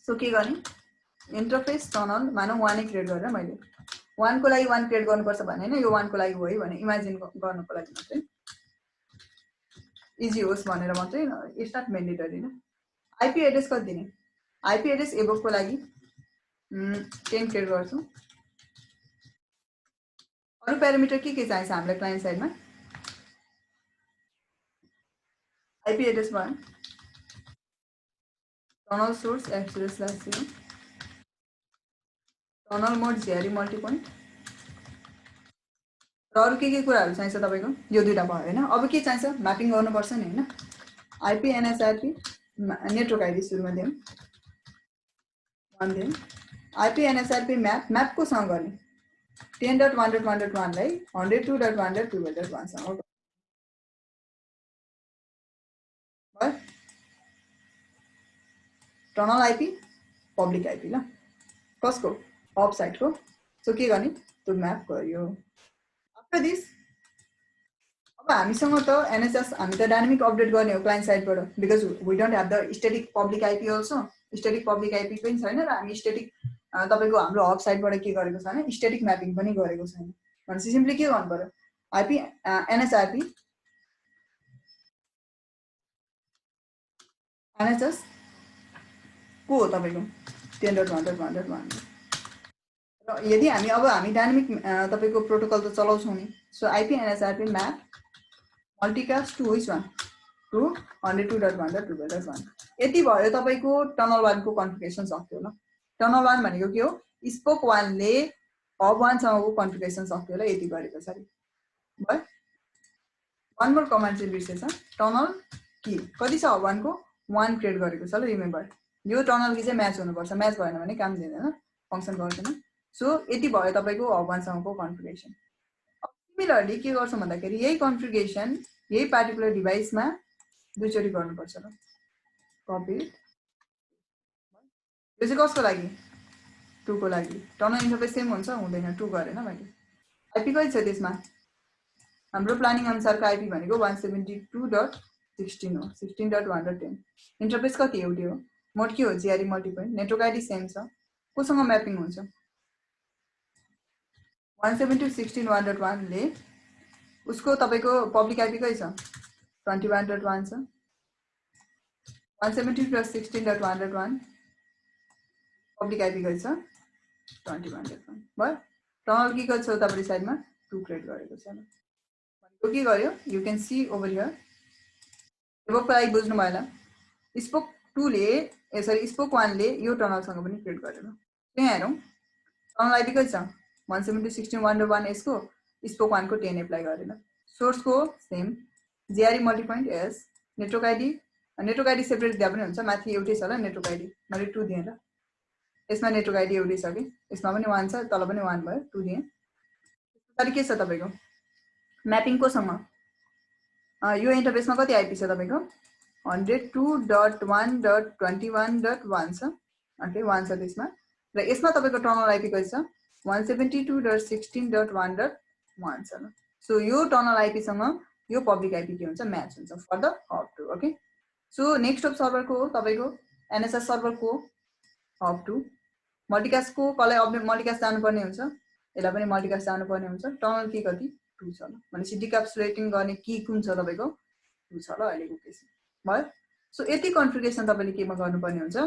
सो के गर्ने इन्टरफेस टनल मानौ 1 नै क्रिएट गरेर मैले 1 को लागि 1 क्रिएट गर्नुपर्छ भने हैन यो 1 को लागि हो है भने इमेजिन गर्नको लागि मात्रै इजी होस् भनेर मात्रै इट्स नट म्यान्डेटरी न आईपी एड्रेस कति दिने आईपी एड्रेस एबोक को लागि 10 क्रिएट गर्छु अरु प्यारामिटर के चाहिन्छ हामीलाई क्लाइन्ट साइडमा आईपी एड्रेस भयो टनल सोर्स f0/0 टनल मोड जेआरई मल्टिपोइन्ट र अरु के कुराहरु चाहिन्छ तपाईको यो दुईटा भयो हैन अब के चाहिन्छ म्यापिङ गर्नुपर्छ नि हैन आईपी एनएसआरपी नेटवर्क आईडी सुरुमा दियौं 1 दियौं आईपी एनएसआरपी म्याप को सँग गर्ने 10.1.1.1 लाई 102.1.2.1 सँग भयो टनल आईपी पब्लिक आईपी ल कसको हब साइड को सो के गर्ने त्यो म्याप गर्यो आफ्टर दिस अब हामीसँग त एनएसएस हामी त डायनामिक अपडेट गर्ने हो क्लाइन्ट साइडबाट because we don't have the static public IP also static public IP पनि छैन र हामी स्टैटिक तपाईको हाम्रो हब साइडबाट के गरेको छैन स्टैटिक म्यापिङ पनि गरेको छैन भनेपछि सिम्पली के गर्नु पर्यो आईपी एनएसआरपी एनएसएस को हो तपाईको 10.1.1.1 र यदि हामी डायनामिक तपाईको प्रोटोकल त चलाउँछौं नि so IP NSRP map multicast to which one two 102.1.2.1 यति भयो तपाईको टनल 1 को कन्फिगरेसन सक्यो ल टनल 1 भनेको के हो स्पोक 1 ले हब 1 सँगको कन्फिगरेसन सक्यो ल यति गरेको छ भयो वन मोर कमान्ड चाहिँ बिर्सेछ टनल की कति छ हब 1 को 1 क्रिएट गरेको छ ल रिमेम्बर यो टनल की चाहिँ म्याच हुनुपर्छ म्याच भएन भने काम दिँदैन फंक्सन गर्दैन सो यति भयो तपाईको हब 1 सँगको कन्फिगरेसन सिमिलरली के गर्छौं भन्दाखेरि यही कन्फिगरेसन यही पार्टिकुलर डिभाइसमा दुईचोटी गर्नुपर्छ ल कपी यो चाहिँ कसको लागि 2 को लागि टनल इन्टरफेस सेम हुन्छ हुँदैन 2 गरेन मैले आईपी कति छ त्यसमा हाम्रो प्लानिङ अनुसारको आईपी भनेको 172.16 हो 16.1.10 इन्टरफेस कति एउटै हो मोड के हो जेआरई मल्टिपोइन्ट नेटवर्क आईडी सेम छ कोसँग म्यापिङ हुन्छ 172.16.1.1 ले उसको तपाईको पब्लिक आईपी कति छ 21.1 छ 172.16.1.1 पब्लिक आईपी कति छ 21.1 भयो टनल की कति छ तपाईको साइडमा 2 क्रिएट गरेको छ भनेको के गर्यो you can see over here एबोक लागि बुझ्नु भयो ल स्पोक 2 ले सरी स्पोक 1 ले यो टनल सँग पनि क्रिएट गर्यो त्यहाँ हेरौं टनल आईपी कति छ 172.16.1.1 यसको स्पोक 1 को 10 एप्लाई गरेन सोर्स को same GRE multipoint as network ID separate दिए पनि हुन्छ माथि एउटै छ ल नेटवर्क आईडी मैले 2 दिएँ ल यसमा नेटवर्क आईडी एउटै छ कि यसमा पनि 1 छ तल पनि 1 भयो 2 दिएँ त्यसपछि के छ तपाईको म्यापिङ कोसँग यो इन्टरफेसमा कति आईपी छ तपाईको 102.1.21.1 छ ओके 1 छ त्यसमा र यसमा तपाईको टनल आईपी कति छ 172.16.1.1 छ। सो यो टनल आइपी सँग यो पब्लिक आइपी के हुन्छ म्याच हुन्छ for the hub 2 okay. So next of सर्भरको हो तपाईको एनएसएस सर्भरको हब 2 मल्टिकास्ट को कसलाई अपडेट मल्टिकास्ट जानुपर्ने हुन्छ यसलाई पनि मल्टिकास्ट जानुपर्ने हुन्छ। टनल की कति 2 छ ल भनेपछि डिक्याप्सुलेटिङ गर्ने की कुन छ तपाईको 2 छ ल अहिलेको केसमा भयो। सो यति कन्फिगरेसन तपाईले केमा गर्नुपर्ने हुन्छ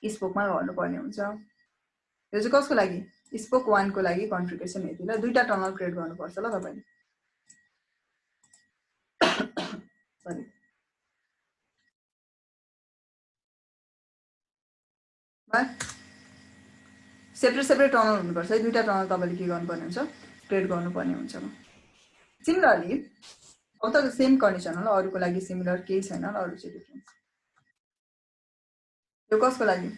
स्पोकमा गर्नुपर्ने हुन्छ। यो चाहिँ कसको लागि स्पोक 1 को लागि कन्फिगरेसन यति ल दुईटा टनल क्रिएट गर्नुपर्छ ल तपाईले सरी सेपरेट टनल हुनुपर्छ है दुईटा टनल तपाईले के गर्नुपर्ने हुन्छ क्रिएट गर्नुपर्ने हुन्छ। सिमिलरली अब त सेम कन्डिसन होला अरुको लागि सिमिलर केही छैन ल अरु चाहिँ डिफरेन्स। यो कसको लागि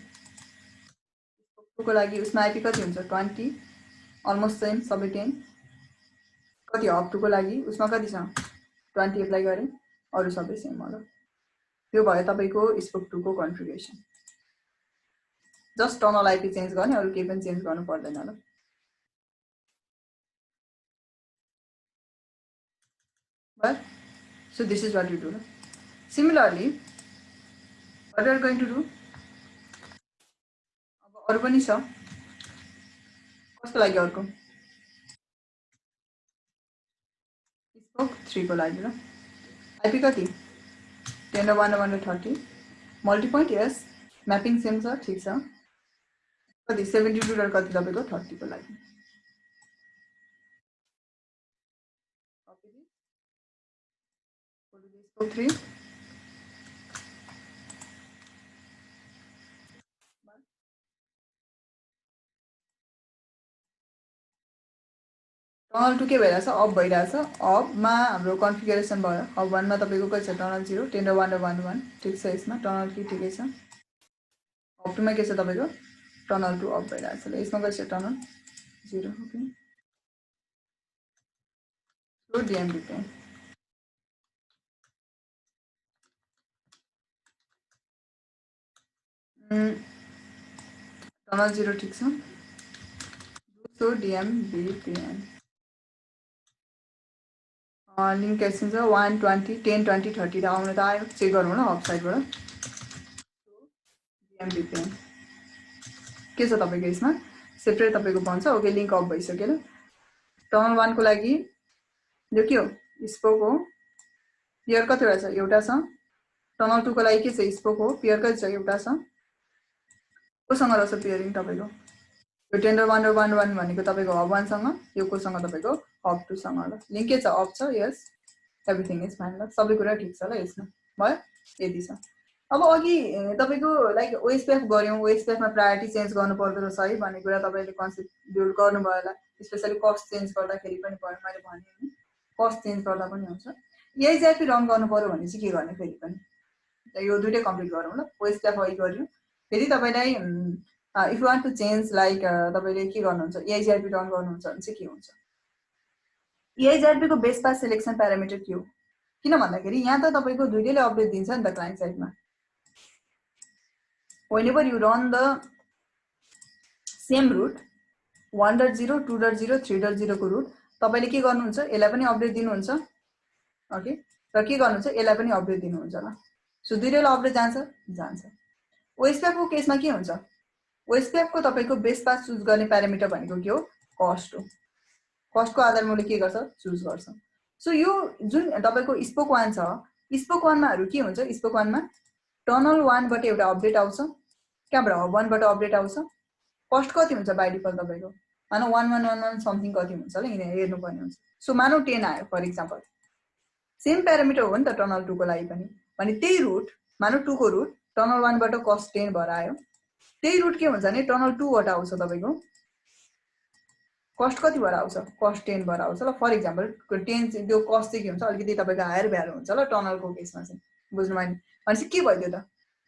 को लागि उसमा आइपी कति हुन्छ 20 अलमोस्ट सेम सबै 10 कति हब 2 को लागि उसमा कति छ 20 एप्लाई गरे अरु सबै सेम होला। यो भयो तपाईको स्पोक 2 को configuration. Just tunnel IP change गर्ने अरु केही पनि चेन्ज गर्नु पर्दैन ल। But so this is what you do. Similarly, what we are going to do? अब अरु पनि छ कसको लागि अर्को स्पोक 3 को लागि ल आइपी कति 10.1.1.30 मल्टी पोइन्ट यस म्यापिङ सेम छ ठीक छ कति 72 र कति तपाईको 30 को लागि स्पोक 3 टनल 2 के भइराछ अप भइराछ अप मा हाम्रो कन्फिगरेसन भयो अब 1 मा तपाईको कति छ टनल 0 10.1.1.1 ठीक छ यसमा टनल की ठिकै छ अप 2 मा के छ तपाईको टनल 2 अप भइराछ ल यसमा कति छ tunnel 0 okay. So DMD pay tunnel 0 ठीक छ। सो डीएमबीपीएन लिंक कैसे 120 10 20 30 आउन त आयो चेक गरौँ न अफ साइडबाट डीएमबीपीएन के छ तपाईको यसमा सेपरेट तपाईको बन्छ ओके लिंक अफ भइसक्यो ल। टनल 1 को लागि यो के हो स्पोक हो पियर कतिवटा छ एउटा छ। टनल 2 को लागि के छ स्पोक हो पियर कति छ एउटा छ कोसँग रहेछ पियरिङ तपाईको यो 10.1.1.1 भनेको तपाईको हब 1 सँग यो कोसँग तपाईको हब 2 सँग ल लिंक के छ अफ छ यस एभ्रीथिङ इज फाइन ल सबै कुरा ठीक छ ल यसमा भयो यति छ। अब अघि तपाईको लाइक ओएसपीएफ गर्यौं ओएसपीएफ मा प्रायोरिटी चेन्ज गर्नु पर्दो रहेछ है भन्ने कुरा तपाईले कन्सेप्ट बिल्ड गर्नु भयो होला स्पेशली कस्ट चेन्ज गर्दाखेरि पनि भयो मैले भने कस्ट चेन्ज गर्दा पनि हुन्छ एआइजिआरपी रन गर्नु पर्यो भने चाहिँ के गर्ने फेरि पनि यो दुईटै कम्प्लिट गरौँ ल ओएसपीएफ अघि गर्यौं फेरि तपाईलाई if you want to change like तपाईले के गर्नुहुन्छ एआइजिआरपी रन गर्नुहुन्छ भने चाहिँ के हुन्छ एआइजिआरपी को बेस पास सिलेक्सन प्यारामिटर के हो किन भन्दाखेरि यहाँ त तपाईको दुईटैले अपडेट दिन्छ नि त क्लाइन्ट साइडमा whenever you run the same route 1.0 2.0 3.0 को रुट तपाईले के गर्नुहुन्छ यसलाई पनि अपडेट दिनुहुन्छ ओके र के गर्नुहुन्छ यसलाई पनि अपडेट दिनुहुन्छ ल। सो दुईटैले अपडेट जान्छ ओएसपीएफ को केसमा के हुन्छ ओएसपीएफ को तपाईको बेस पास चुज गर्ने प्यारामिटर भनेको के हो कस्ट हो कस्ट को आधारमा ले के गर्छ चुज गर्छ। सो यो जुन तपाईको स्पोक 1 छ स्पोक 1 माहरु के हुन्छ स्पोक 1 मा टनल 1 बाट एउटा अपडेट आउँछ कहाँबाट हब 1 बाट अपडेट आउँछ कस्ट कति हुन्छ बाइ डिफल्ट तपाईको मानौ 1111 समथिङ कति हुन्छ ल यहाँ हेर्नु पर्ने हुन्छ। सो मानौ 10 आयो फर एक्जाम्पल सेम प्यारामिटर हो नि त टनल 2 को लागि पनि भने त्यही रुट मानौ 2 को रुट टनल 1 बाट कस्ट 10 भएर आयो त्यही रुट के हुन्छ भने टनल 2 बाट आउँछ तपाईको कस्ट कति भएर आउँछ कस्ट 10 भएर आउँछ ल फर एक्जाम्पल 10 त्यो कस्ट चाहिँ के हुन्छ अलिकति तपाईको हायर भ्यालु हुन्छ ल टनल को केसमा चाहिँ बुझ्नु भयो भनेपछि के भयो त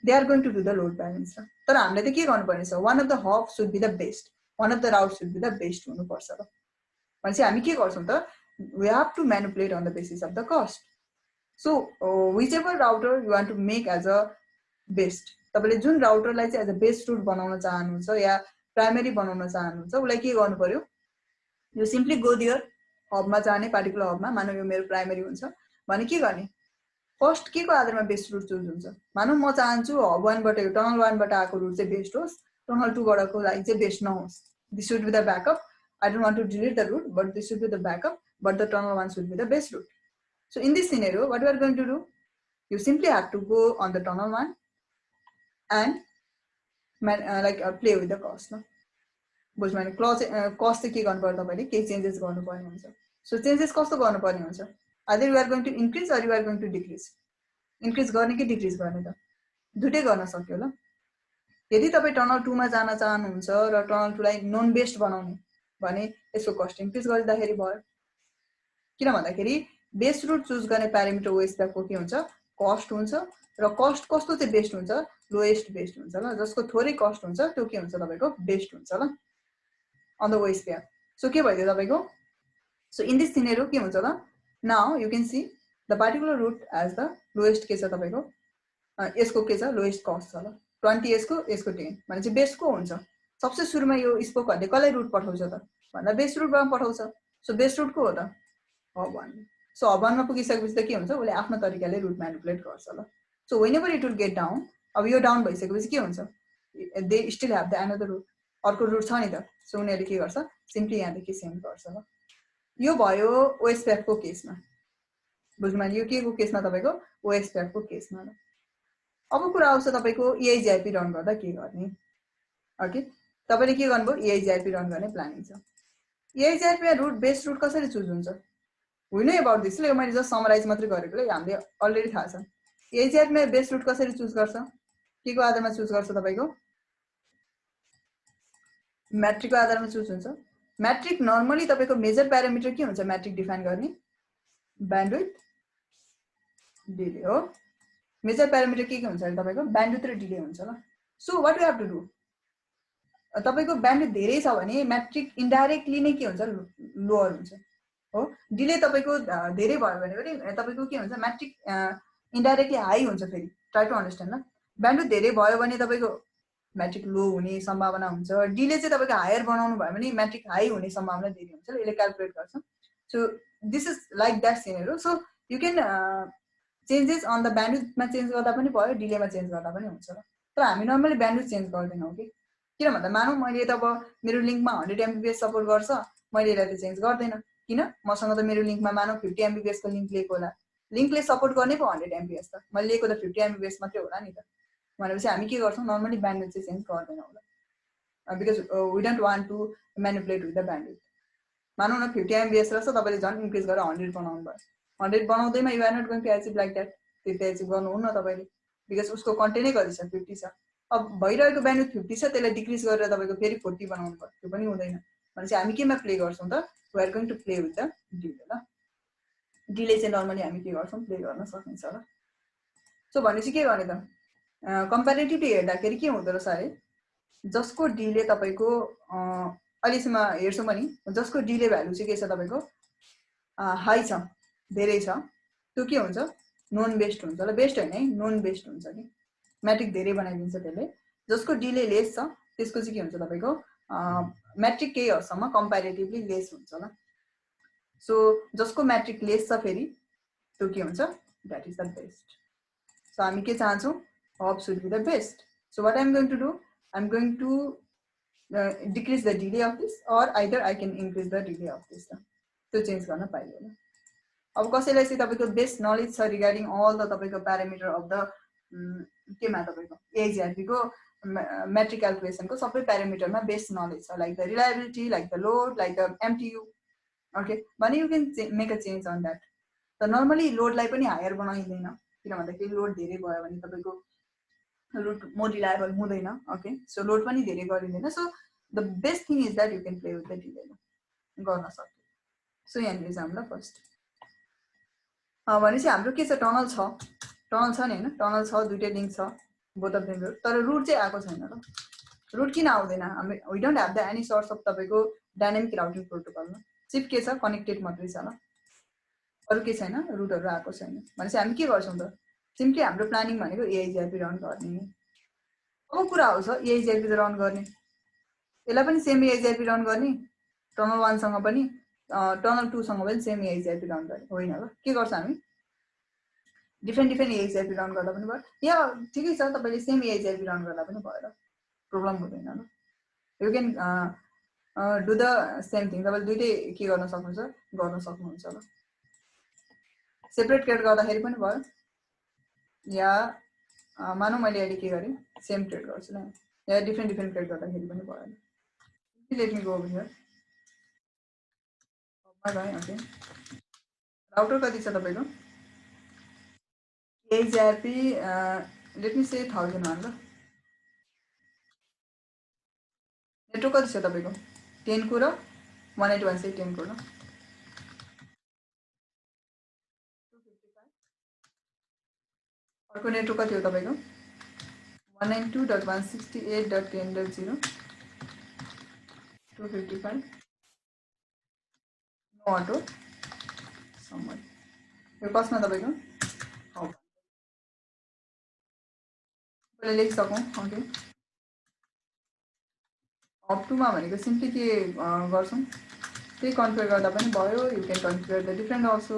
they are going to do the load balance तर हामीले त के गर्नुपर्ने छ one of the hub should be the best one of the route should be the best हुनुपर्छ ल भनेपछि हामी के गर्छौं त we have to manipulate on the basis of the cost. So whichever router you want to make as a best तपाईले जुन राउटरलाई चाहिँ एज अ बेस्ट रुट बनाउन चाहनुहुन्छ या प्राइमेरी बनाउन चाहनुहुन्छ उसलाई के गर्नु पर्यो यो सिम्पली गो दियर हबमा जाने पार्टिकुलर हबमा मानौ यो मेरो प्राइमेरी हुन्छ भने के गर्ने फर्स्ट के को आधारमा बेस्ट रुट चुज हुन्छ मानौ म चाहन्छु हब 1 बाट यो टनल 1 बाट आएको रुट चाहिँ बेस्ट होस् टनल 2 बाटको लागि चाहिँ बेस्ट नहोस् this should be the backup I don't want to delete the route, but this should be the backup, but the tunnel one should be the best route. So in this scenario, what we are going to do, you simply have to go on the tunnel one and play with the cost. No? Cost के गर्नु पर्छ तपाईले के चेन्जेस गर्नुपर्ने हुन्छ सो चेन्जेस कस्तो गर्नुपर्ने हुन्छ either you are going to increase or you are going to decrease increase गर्ने कि decrease गर्ने त दुटै गर्न सक्यो ल यदि तपाई टनल 2 मा जान चाहनुहुन्छ र टनल 2 लाई नन बेस्ट बनाउने भने यसको कस्ट इन्क्रिज गर्दाखेरि भयो किन भन्दाखेरि बेस्ट रुट चुज गर्ने प्यारामिटर ओएसपीको के हुन्छ कस्ट हुन्छ र कस्ट कस्तो चाहिँ बेस्ट हुन्छ लोएस्ट बेस्ट हुन्छ ल जसको थोरै कस्ट हुन्छ त्यो के हुन्छ तपाईको बेस्ट हुन्छ ल अन द ओएसपी सो के भयो तपाईको सो इन दिस सिनेरियो के हुन्छ ल now you can see the particular route as the lowest के छ तपाईको यसको के छ लोएस्ट कस्ट छ ल 20 यसको 10 भने चाहिँ बेस्ट को हुन्छ सबसे सुरुमा यो स्पोकहरुले कसलाई रुट पठाउँछ त भन्दा बेस्ट रुटमा पठाउँछ सो बेस्ट रुट को हो त हब 1 सो हब 1 मा पुगिसकेपछि त के हुन्छ उले आफ्नो तरिकाले रुट म्यानिपुलेट गर्छ ल so whenever it will get down अब यो डाउन भइसकेपछि के हुन्छ they still have the another route अर्को रुट छ नि त सो उनीहरुले के गर्छ सिम्पली यहाँ देखि सेन्ड गर्छ ल यो भयो ओएसपीएफ को केसमा बुझ्नुमा यो के को केसमा तपाईको ओएसपीएफ को केसमा ल अब कुरा आउँछ तपाईको EIGRP रन गर्दा के गर्ने ओके तपाईले के गर्नुभयो EIGRP रन गर्ने प्लानिङ छ EIGRP मा रुट बेस्ट रुट कसरी चुज हुन्छ वी नो अबाउट दिस ले मैले जस्ट समराइज मात्र गरेकोले हामीले अलरेडी थाहा छ EIGRP मा बेस्ट रुट कसरी चुज गर्छ के को आधारमा चुज गर्छ तपाईको म्याट्रिक को आधारमा चुज हुन्छ म्याट्रिक नर्मली तपाईको मेजर प्यारामिटर के हुन्छ म्याट्रिक डिफाइन गर्ने ब्यान्डविड्थ डिले हो मेजर प्यारामिटर के हुन्छ तपाईको ब्यान्डविड्थ र डिले हुन्छ ल so what you have to do तपाईको ब्यान्डविड्थ धेरै छ भने म्याट्रिक इन्डाइरेक्टली नै के हुन्छ लोअर हुन्छ हो डिले तपाईको धेरै भयो भने पनि तपाईको के हुन्छ म्याट्रिक इन्डाइरेक्टली हाई हुन्छ फेरि ट्राई टु अन्डरस्ट्यान्ड ल ब्यान्डविड्थ धेरै भयो भने तपाईको म्याट्रिक लो हुने सम्भावना हुन्छ डिले चाहिँ तपाईको हायर बनाउनु भयो भने म्याट्रिक हाई हुने सम्भावना धेरै हुन्छ यसले क्याल्कुलेट गर्छ so this is like that scenario so you can changes on the ब्यान्डविड्थमा चेन्ज गर्दा पनि भयो डिलेमा चेन्ज गर्दा पनि हुन्छ तर हामी नर्मली ब्यान्डविड्थ चेन्ज गर्दैनौं के किन भन्दा मानौ मैले त अब मेरो लिंकमा 100 एमबीपीएस सपोर्ट गर्छ मैले यसलाई त चेन्ज गर्दैन किन मसँग त मेरो लिंकमा मानौ 50 एमबीपीएस को लिंक लिएको होला लिंकले सपोर्ट गर्ने पो 100 एमबीपीएस त मैले लिएको त 50 एमबीपीएस मात्रै होला नि त भनेपछि हामी के गर्छौं नर्मली ब्यान्डविड्थ चाहिँ चेन्ज गर्दैनौं होला because we don't want to manipulate with the bandwidth मानौ न 50 एमबीपीएस रहेछ तपाईले झन् इन्क्रिज गरेर 100 बनाउनु भयो 100 बनाउँदैमा you are not going to achieve like that त्यति अचिभ गर्नु हुन्न तपाईले बिकज उसको कन्टेन्टै कति छ 50 छ अब भइरहेको ब्यान्डविड्थ 50 छ त्यसलाई डिक्रिज गरेर तपाईको फेरि 40 बनाउनु पर्छ त्यो पनि हुँदैन भनेपछि हामी केमा प्ले गर्छौं त we are going to play with the delay ल डिले चाहिँ नर्मली हामी के गर्छौं प्ले गर्न सकिन्छ ल सो भनेपछि के गर्ने त कम्प्यारेटिभली हेर्दाखेरि के हुँदो रहेछ है जसको डिले तपाईको अहिलेसम्म हेर्छौं पनि जसको डिले भ्यालु चाहिँ के छ तपाईको हाई छ धेरै छ त्यो के हुन्छ नन बेस्ट हुन्छ ल बेस्ट हैन है नन बेस्ट हुन्छ कि म्याट्रिक धेरै बनाइदिन्छ त्यसले जसको डिले लेस छ त्यसको चाहिँ के हुन्छ तपाईको म्याट्रिक केही हदसम्म कम्प्यारेटिभली लेस हुन्छ ल सो जसको म्याट्रिक लेस छ फेरि त्यो के हुन्छ that is the best so हामी के चाहन्छौं hub should be the best so what I am going to do I am going to decrease the delay of this or either I can increase the delay of this त्यो चेन्ज गर्न पाइदैन अब कसैलाई चाहिँ तपाईको बेस्ट नलेज छ रिगार्डिङ अल द तपाईको प्यारामिटर अफ द केमा तपाईको EIGRP को म्याट्रिक क्याल्कुलेसनको सबै प्यारामिटरमा बेस्ट नलेज छ like the reliability like the load like the MTU okay भने you can make a change on that त नर्मली लोडलाई पनि हायर बनाइदैन किन भन्दाखेरि लोड धेरै भयो भने तपाईको रुट मोर रिलायबल हुँदैन ओके सो लोड पनि धेरै गरिदैन so the best thing is that you can play with the delay गर्न सक्यो सो यहाँ हेर्छ हाम्रो फर्स्ट भनेपछि हाम्रो के छ टनल छ नि हैन टनल छ दुईटै लिंक छ बोथ अफ देम तर रुट चाहिँ आएको छैन र रुट किन आउँदैन हामी we don't have the any source of तपाईको डायनामिक राउटिङ प्रोटोकलमा सिर्फ के छ कनेक्टेड मात्रै छ ल अरु के छैन रुटहरु आएको छैन भनेपछि हामी के गर्छौं त सिम्पली हाम्रो प्लानिङ भनेको EIGRP रन गर्ने अब कुरा आउँछ EIGRP रन गर्ने यसलाई पनि सेम एआइजिआरपी रन गर्ने, टनल 1 सँग पनि टनल 2 सँग पनि सेम एआइजिआरपी रन गर्ने होइन ल। के गर्छ हामी डिफ्रेन्ट एआइजिआरपी रन गर्दा पनि भयो, या ठिकै छ तपाईले सेम एआइजिआरपी रन गर्दा पनि भयो ल, प्रब्लम हुँदैन ल। You can do the same thing, तपाईले दुईटै के गर्न सक्नुहुन्छ ल। सेपरेट ट्रेड गर्दाखेरि पनि भयो, या मानौ मैले अहिले के गरेँ सेम ट्रेड गर्छु ल, या डिफ्रेन्ट ट्रेड गर्दाखेरि पनि भयो। Late me go over here. Okay, router कति छ तपाईको एआइजिआरपी लेट मी से 1001 ल। नेटवर्क कति छ तपाईको 10 को र 181 से 10 को ल 255। अर्को नेटवर्क कति हो तपाईको 192.168.10.0 255 नो अटो समरी। यो कसमा तपाईको लेखि सकौँ। ओके, हब 2 मा भनेको सिम्पली के गर्छौं त्यही कन्फिगर गर्दा पनि भयो। You can configure the different also.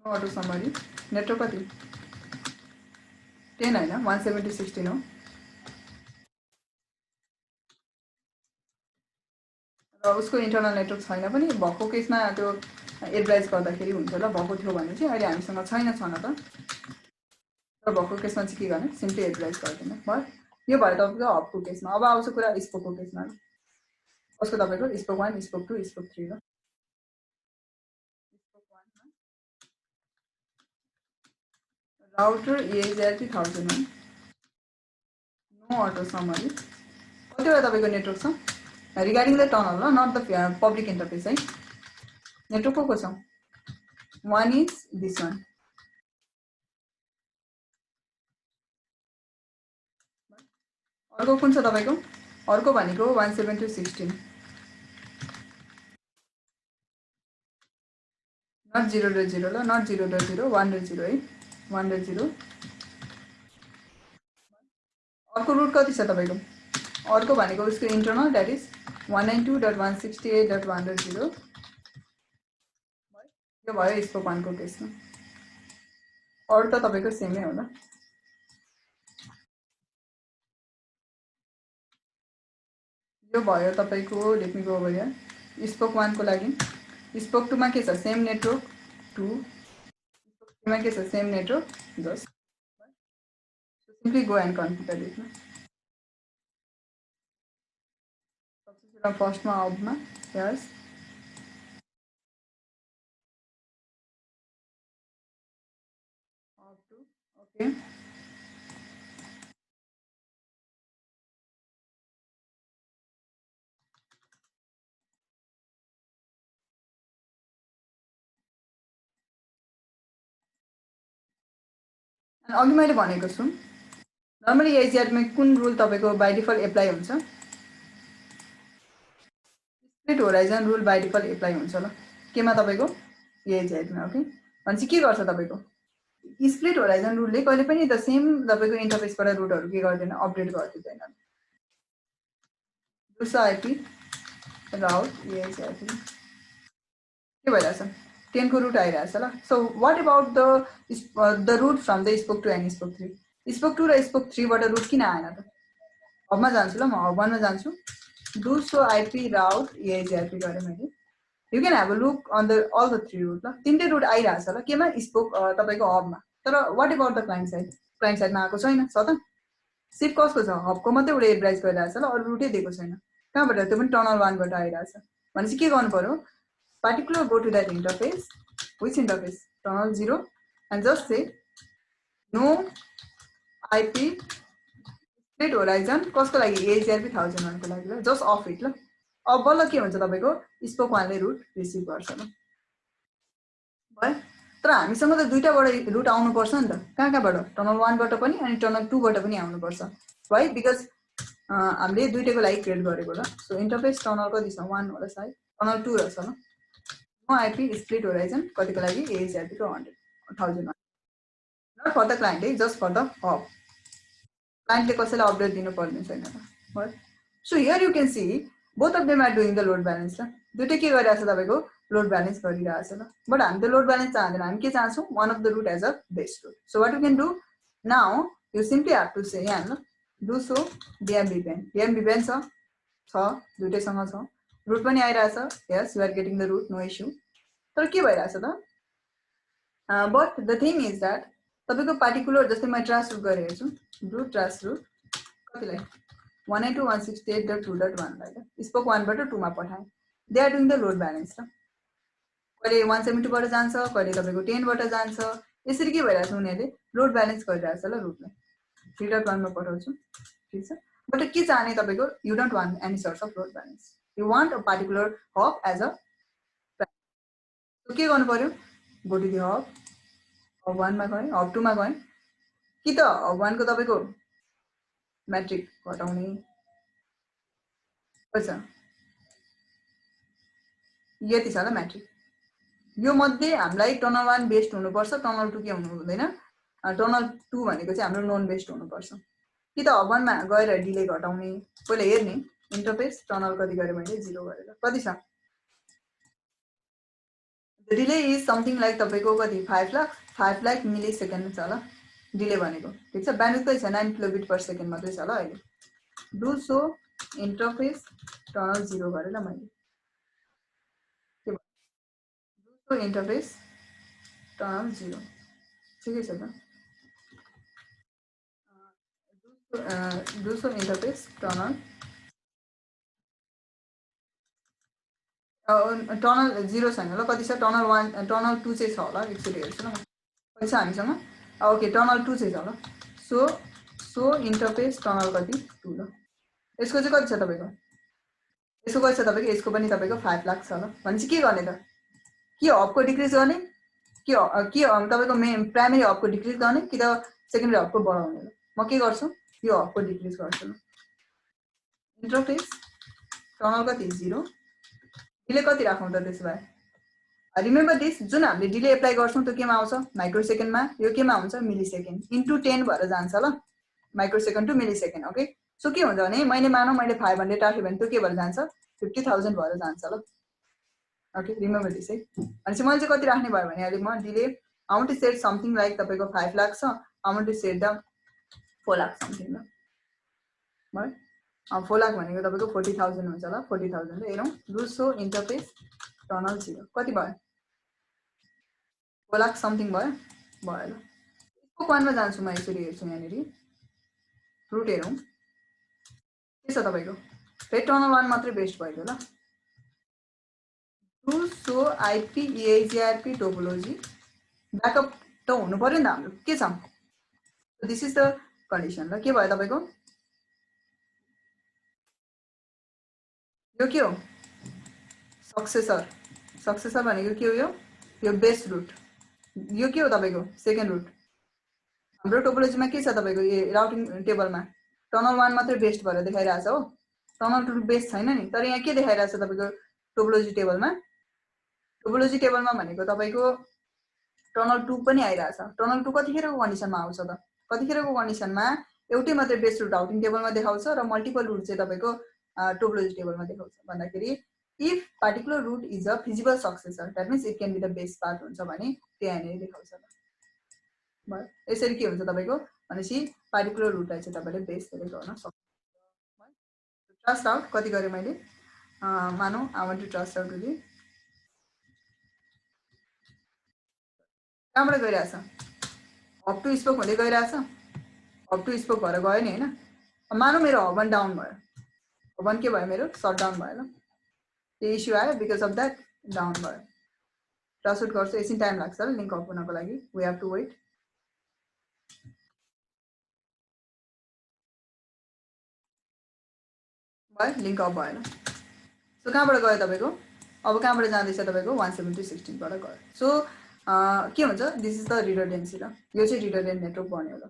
No auto summary. Network कति 10 हैन 170.16 हो। र उसको इन्टरनल नेटवर्क छैन पनि, भएको केसमा त्यो एडभाइस गर्दाखेरि हुन्छ ल। भएको थियो भने चाहिँ अहिले हामीसँग छैन छन त, र भएको केसमा चाहिँ के गर्ने सिम्पली एडभाइस गर्दैन भयो। यो भयो तपाईको हबको केसमा। अब आउँछ कुरा स्पोकको केसमा। कसको तपाईको स्पोक 1 स्पोक 2 स्पोक 3 ल। स्पोक 1 मा राउटर एआइजिआरपी 1001 नो अटो समरी। कतिवटा तपाईको नेटवर्क छ रिगार्डिङ द टनल ल, नट द पब्लिक इन्टरफेस है। नेटवर्क को छ 1 इज दिस वान। अर्को कुन छ तपाईको अर्को भनेको 172.16 नट 0.0 ल, नट 0.0 1.0 है 1.0। अर्को रुट कति छ तपाईको अर्को भनेको उसको इन्टरनल द्याट इज 192.168.1.0 यो भयो स्पोक 1 को केसमा। अरु त तपाईको सेमै होला। यो भयो तपाईको late me go over here. Spoke 1 को लागि स्पोक 2 मा के छ सेम नेटवर्क 2, स्पोक 3 मा के छ same network 10। So simply go and configure it. सबसे सुरु फर्स्टमा अबमा यस अप टु ओके। अघि मैले भनेको छु नर्मली एआइजिआरमा कुन रुल तपाईको बाइ डिफल्ट एप्लाई हुन्छ split horizon rule by default apply हुन्छ ल केमा तपाईको एआइजिआरमा। ओके भनेपछि के गर्छ तपाईको स्प्लिट होराइजन रुलले कहिले पनि द सेम तपाईको इन्टरफेसबाट रुटहरु के गर्दैन अपडेट गर्दैन। दुसरा आइपी राउट एआइजिआरपी के भइरहेछ 10 को रुट आइरहेछ ल। So what about the route from the spoke 2 and spoke 3। Spoke 2 र स्पोक 3 बाट रुट किन आएन त हबमा जान्छु ल म हब 1 मा जान्छु do so IP route EIGRP गरे मैले। You can have a look on the all the 3 route ल तीनटै रुट आइरहेछ ल केमा स्पोक तपाईको हबमा। तर व्हाट अबाउट द क्लाइन्ट साइडमा आएको छैन छ त सिप कसको छ हबको मात्रै उले एड्रेस गरिरहेछ ल अरु रुटै दिएको छैन। कहाँबाट त्यो पनि टनल 1 बाट आइरहेछ भनेपछि के गर्नु पर्यो particular go to that interface which interface tunnel 0 and just say no IP split horizon कसको लागि एआइजिआरपी 1001 को लागि ल जस्ट अफ इट ल। अब बल्ल के हुन्छ तपाईको स्पोक 1 ले रुट रिसिभ गर्छ ल भयो। तर हामीसँग त दुईटाबाट रुट आउनु पर्छ नि त कहाँबाट टनल 1 बाट पनि अनि टनल 2 बाट पनि आउनु पर्छ है बिकज हामीले दुईटैको लागि क्रिएट गरेको ल। सो इन्टरफेस टनल कति छ 1 होला सायद टनल 2 रहेछ ल। नो आइपी स्प्लिट होराइजन कतिको लागि एआइजिआरपी को 1001 फर द क्लाइन्ट है, जस्ट फर द हब। क्लाइन्टले कसैलाई अपडेट दिनु पर्ने छैन त। So here you can see both of them are doing the load balance. ल दुइटै के गरिरहेछ तपाईँको लोड ब्यालेन्स गरिरहेछ। ल बट हामी त लोड ब्यालेन्स चाहँदैन, हामी के चाहन्छौँ one of the route as a best route. So what you can do now you simply have to say यहाँ ल do so DM VPN. DM VPN छ दुइटैसँग छ, रुट पनि आइरहेछ, yes you are getting the route, no issue. तर के भइरहेछ त but the thing is that तपाईँको पार्टिकुलर जस्तै मैले ट्रान्स रुट गरेर हेर्छु, डु ट्रान्स रुट कतिलाई 192.168.2.1 लाई स्पोक 1 बाट 2 मा पठाएँ। They are doing the load balance. ल कहिले 172 बाट जान्छ, कहिले तपाईँको 10 बाट जान्छ, यसरी के भइरहेछ उनीहरूले लोड ब्यालेन्स गरिरहेछ। ल रुटलाई 3.1 मा पठाउँछु, ठिक छ। बट के चाहने तपाईँको you don't want any source of load balance, you want a particular hub as a के गर्नु पर्यो, go to the hub, hub 1 मा गएँ, हब 2 मा गएँ कि त हब 1 को तपाईँको म्याट्रिक घटाउने पैसा यति छ। ल म्याट्रिक यो मध्ये हामीलाई टनल 1 बेस्ट हुनुपर्छ, टनल 2 के हुनु हुँदैन, टनल 2 भनेको चाहिँ हाम्रो नन बेस्ट हुनुपर्छ। कि त हब 1 मा गएर डिले घटाउने, पहिला हेर्ने इन्टरफेस टनल कति गरे मैले 0 गरेर कति छ। डिले इज समथिङ लाइक तपाईँको कति 5 लाख मिली सेकेन्ड छ। ल डिले भनेको ठिक छ, ब्यान्डविड्थ कति छ 9 किलोबिट पर सेकेन्ड मात्रै छ। ल अहिले डु सो इन्टरफेस टनल 0 गरेर मैले डु सो इन्टरफेस टनल 0 ठिकै छ त। Do so interface tunnel tunnel 0 छैन। ल कति छ टनल 1 टनल 2 चाहिँ छ होला, एकचोटि हेर्छु ल कति छ हामीसँग। ओके टनल 2 चाहिँ छ। ल सो इन्टरफेस टनल कति 2। ल यसको चाहिँ कति छ तपाईँको, यसको कति छ तपाईँको, यसको पनि तपाईँको 5 लाख छ। ल भनेपछि के गर्ने त, कि हबको डिक्रिज गर्ने कि तपाईँको मेन प्राइमेरी हबको डिक्रिज गर्ने कि त सेकेन्डरी हबको बढाउने। ल म के गर्छु यो हबको डिक्रिज गर्छु। ल इन्टरफेस टनल कति 0, डिले कति राखौँ त त्यसो भए, रिमेम्बर दिस जुन हामीले डिले एप्लाई गर्छौँ त्यो केमा आउँछ माइक्रो सेकेन्डमा, यो केमा हुन्छ मिली सेकेन्ड इन्टु 10 भएर जान्छ। ल माइक्रो सेकेन्ड टु मिली सेकेन्ड। ओके सो के हुन्छ भने मैले मानौँ मैले 500 राखेँ भने त्यो के भएर जान्छ 50,000 भएर जान्छ। ल ओके रिमेम्बर दिस है। भनेपछि मैले चाहिँ कति राख्ने भयो भने अहिले म delay I want to set something like तपाईँको 5 लाख छ, I want to set the 4 lakh something. ल भयो 4 लाख भनेको तपाईँको 40,000 हुन्छ। ल 40,000 ल हेरौँ डु सो इन्टरफेस टनल 0 कति भयो 4 लाख समथिङ भयो। ल स्पोक 1 मा जान्छु म, यसरी हेर्छु यहाँनिर रुट हेरौँ के छ तपाईँको, फेरि टनल 1 मात्रै बेस्ट भयो। ल do so IP EIGRP topology backup त हुनु पर्यो नि त हाम्रो, के छ दिस इज द कन्डिसन। ल के भयो तपाईँको यो के हो सक्सेसर, सक्सेसर भनेको के हो यो बेस्ट रुट, यो के हो तपाईँको सेकेन्ड रुट। हाम्रो टोपोलोजीमा के छ तपाईँको राउटिङ टेबलमा टनल 1 मात्रै बेस्ट भएर देखाइरहेछ हो, टनल 2 बेस्ट छैन नि। तर यहाँ के देखाइरहेछ तपाईँको टोपोलोजी टेबलमा, टोपोलोजी टेबलमा भनेको तपाईँको टनल 2 पनि आइरहेछ। टनल 2 कतिखेरको कन्डिसनमा आउँछ त, कतिखेरको कन्डिसनमा एउटै मात्रै बेस्ट रुट राउटिङ टेबलमा देखाउँछ र मल्टिपल रुट चाहिँ तपाईँको टोपोलोजी टेबलमा देखाउँछ। भन्दाखेरि if particular route is a feasible successor that means it can be the best path हुन्छ भने त्यहाँनिर देखाउँछ। यसरी के हुन्छ तपाईँको भनेपछि पार्टिकुलर रुटलाई चाहिँ तपाईँले बेस्ट गरेर गर्न सक्नुहुन्छ। ट्रस्ट आउट कति गरेँ मैले, मानौँ I want to trust out to कहाँबाट गइरहेछ अप टु स्पोक हुँदै गइरहेछ, अप टु स्पोक भएर गयो नि होइन। मानौँ मेरो हबन डाउन भयो, हबन के भयो मेरो सर्ट डाउन भयो। ल त्यो इस्यु आयो बिकज अफ द्याट डाउन भयो। ट्रस्ट आउट गर्छु, एकछिन टाइम लाग्छ लिङ्क अप हुनको लागि, वी हेभ टु वेट। भयो लिङ्क अप भएन। सो कहाँबाट गयो तपाईँको, अब कहाँबाट जाँदैछ तपाईँको 170.16 बाट गयो। सो के हुन्छ दिस इज द रिडन्डेन्सी। ल यो चाहिँ रिडन्डेन्ट नेटवर्क बन्यो। ल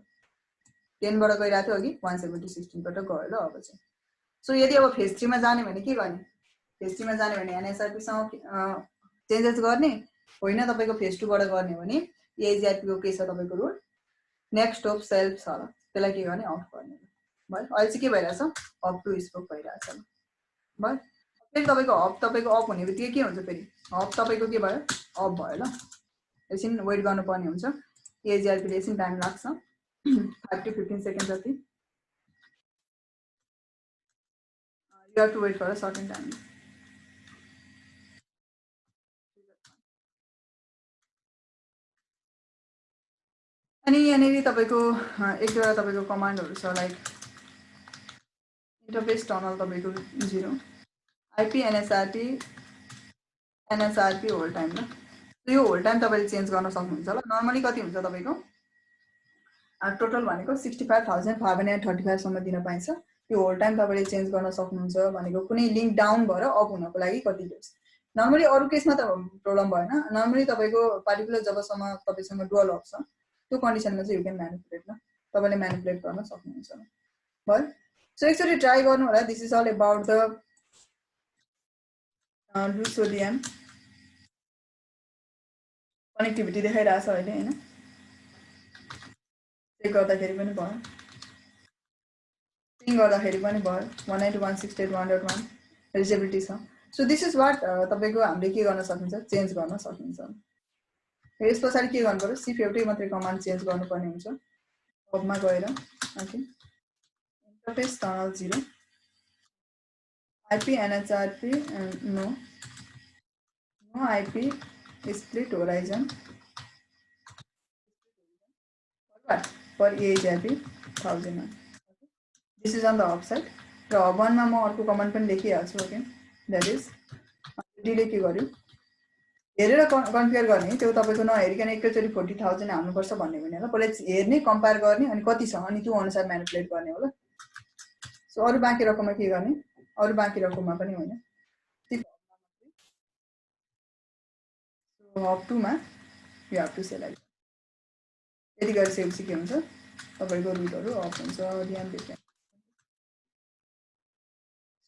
10 बाट गइरहेको थियो अघि 170.16 बाट गयो। ल अब चाहिँ सो यदि अब फेज 3 मा जाने भने के गर्ने, फेज 3 मा जाने भने एनएसआरपीसँग चेन्जेस गर्ने होइन, तपाईँको फेज 2 बाट गर्ने भने एजिआरपीको के छ तपाईँको रुट नेक्स्ट होप सेल्फ छ ल त्यसलाई के गर्ने अफ गर्ने भयो अहिले चाहिँ के भइरहेछ अप टु स्पोक भइरहेछ ल भयो फेरि तपाईँको हब तपाईँको अफ हुने बित्तिकै के हुन्छ फेरि हब तपाईँको के भयो अफ भयो ल एकछिन वेट गर्नुपर्ने हुन्छ एजिआरपीले एकछिन टाइम लाग्छ 5 to 15 सेकेन्ड जति you have to wait for a certain time अनि यहाँनिर तपाईँको एक दुईवटा तपाईँको कमान्डहरू छ लाइक इन्टरफेस टनल तपाईँको 0 आइपी एनएसआरपी होल टाइम ल यो होल टाइम तपाईँले चेन्ज गर्न सक्नुहुन्छ ल नर्मली कति हुन्छ तपाईँको टोटल भनेको 65,535 सम्म दिन पाइन्छ यो होल टाइम तपाईँले चेन्ज गर्न सक्नुहुन्छ भनेको कुनै लिङ्क डाउन भएर अप हुनको लागि कति दियोस् नर्मली अरू केसमा त प्रब्लम भएन नर्मली तपाईँको पार्टिकुलर जबसम्म तपाईँसँग डुअल अफ छ त्यो कन्डिसनमा चाहिँ यु क्यान म्यानिपुलेट ल तपाईँले म्यानिपुलेट गर्न सक्नुहुन्छ भयो सो एकचोटि ट्राई गर्नु होला this is all about the लुसोडियम कनेक्टिभिटी देखाइरहेछ अहिले होइन चेक गर्दाखेरि पनि भयो पिङ गर्दाखेरि पनि भयो 192.168.1.1 एलिजिबिलिटी छ सो दिस इज वाट तपाईँको हामीले के गर्न सकिन्छ चेन्ज गर्न सकिन्छ यस पछाडि के गर्नु पर्यो सिर्फ एउटै मात्रै कमान्ड चेन्ज गर्नुपर्ने हुन्छ हबमा गएर okay interface tunnel 0 IP NHRP no IP split horizon for AHIP 1000 this is on the offside र hub 1 मा म अर्को कमान्ड पनि लेखिहाल्छु ओके दैट इज डिले के गर्यो हेरेर कन्फिगर गर्ने त्यो तपाईको नहेरिकन एकैचोटी 40,000 हाल्नुपर्छ भन्ने होइन ल पहिला हेर्ने कम्पेयर गर्ने अनि कति छ अनि त्यो अनुसार म्यानिपुलेट गर्ने हो ल सो अरु बाँकी रकममा के गर्ने अरु बाँकी रकममा पनि होइन हब 2 मा यु हेभ टु सेलेक्ट यदि गरिसकेपछि के हुन्छ तपाईको रुटहरु अफ हुन्छ ध्यान दिएर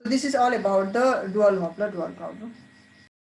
so this is all about the dual hub र डुअल हब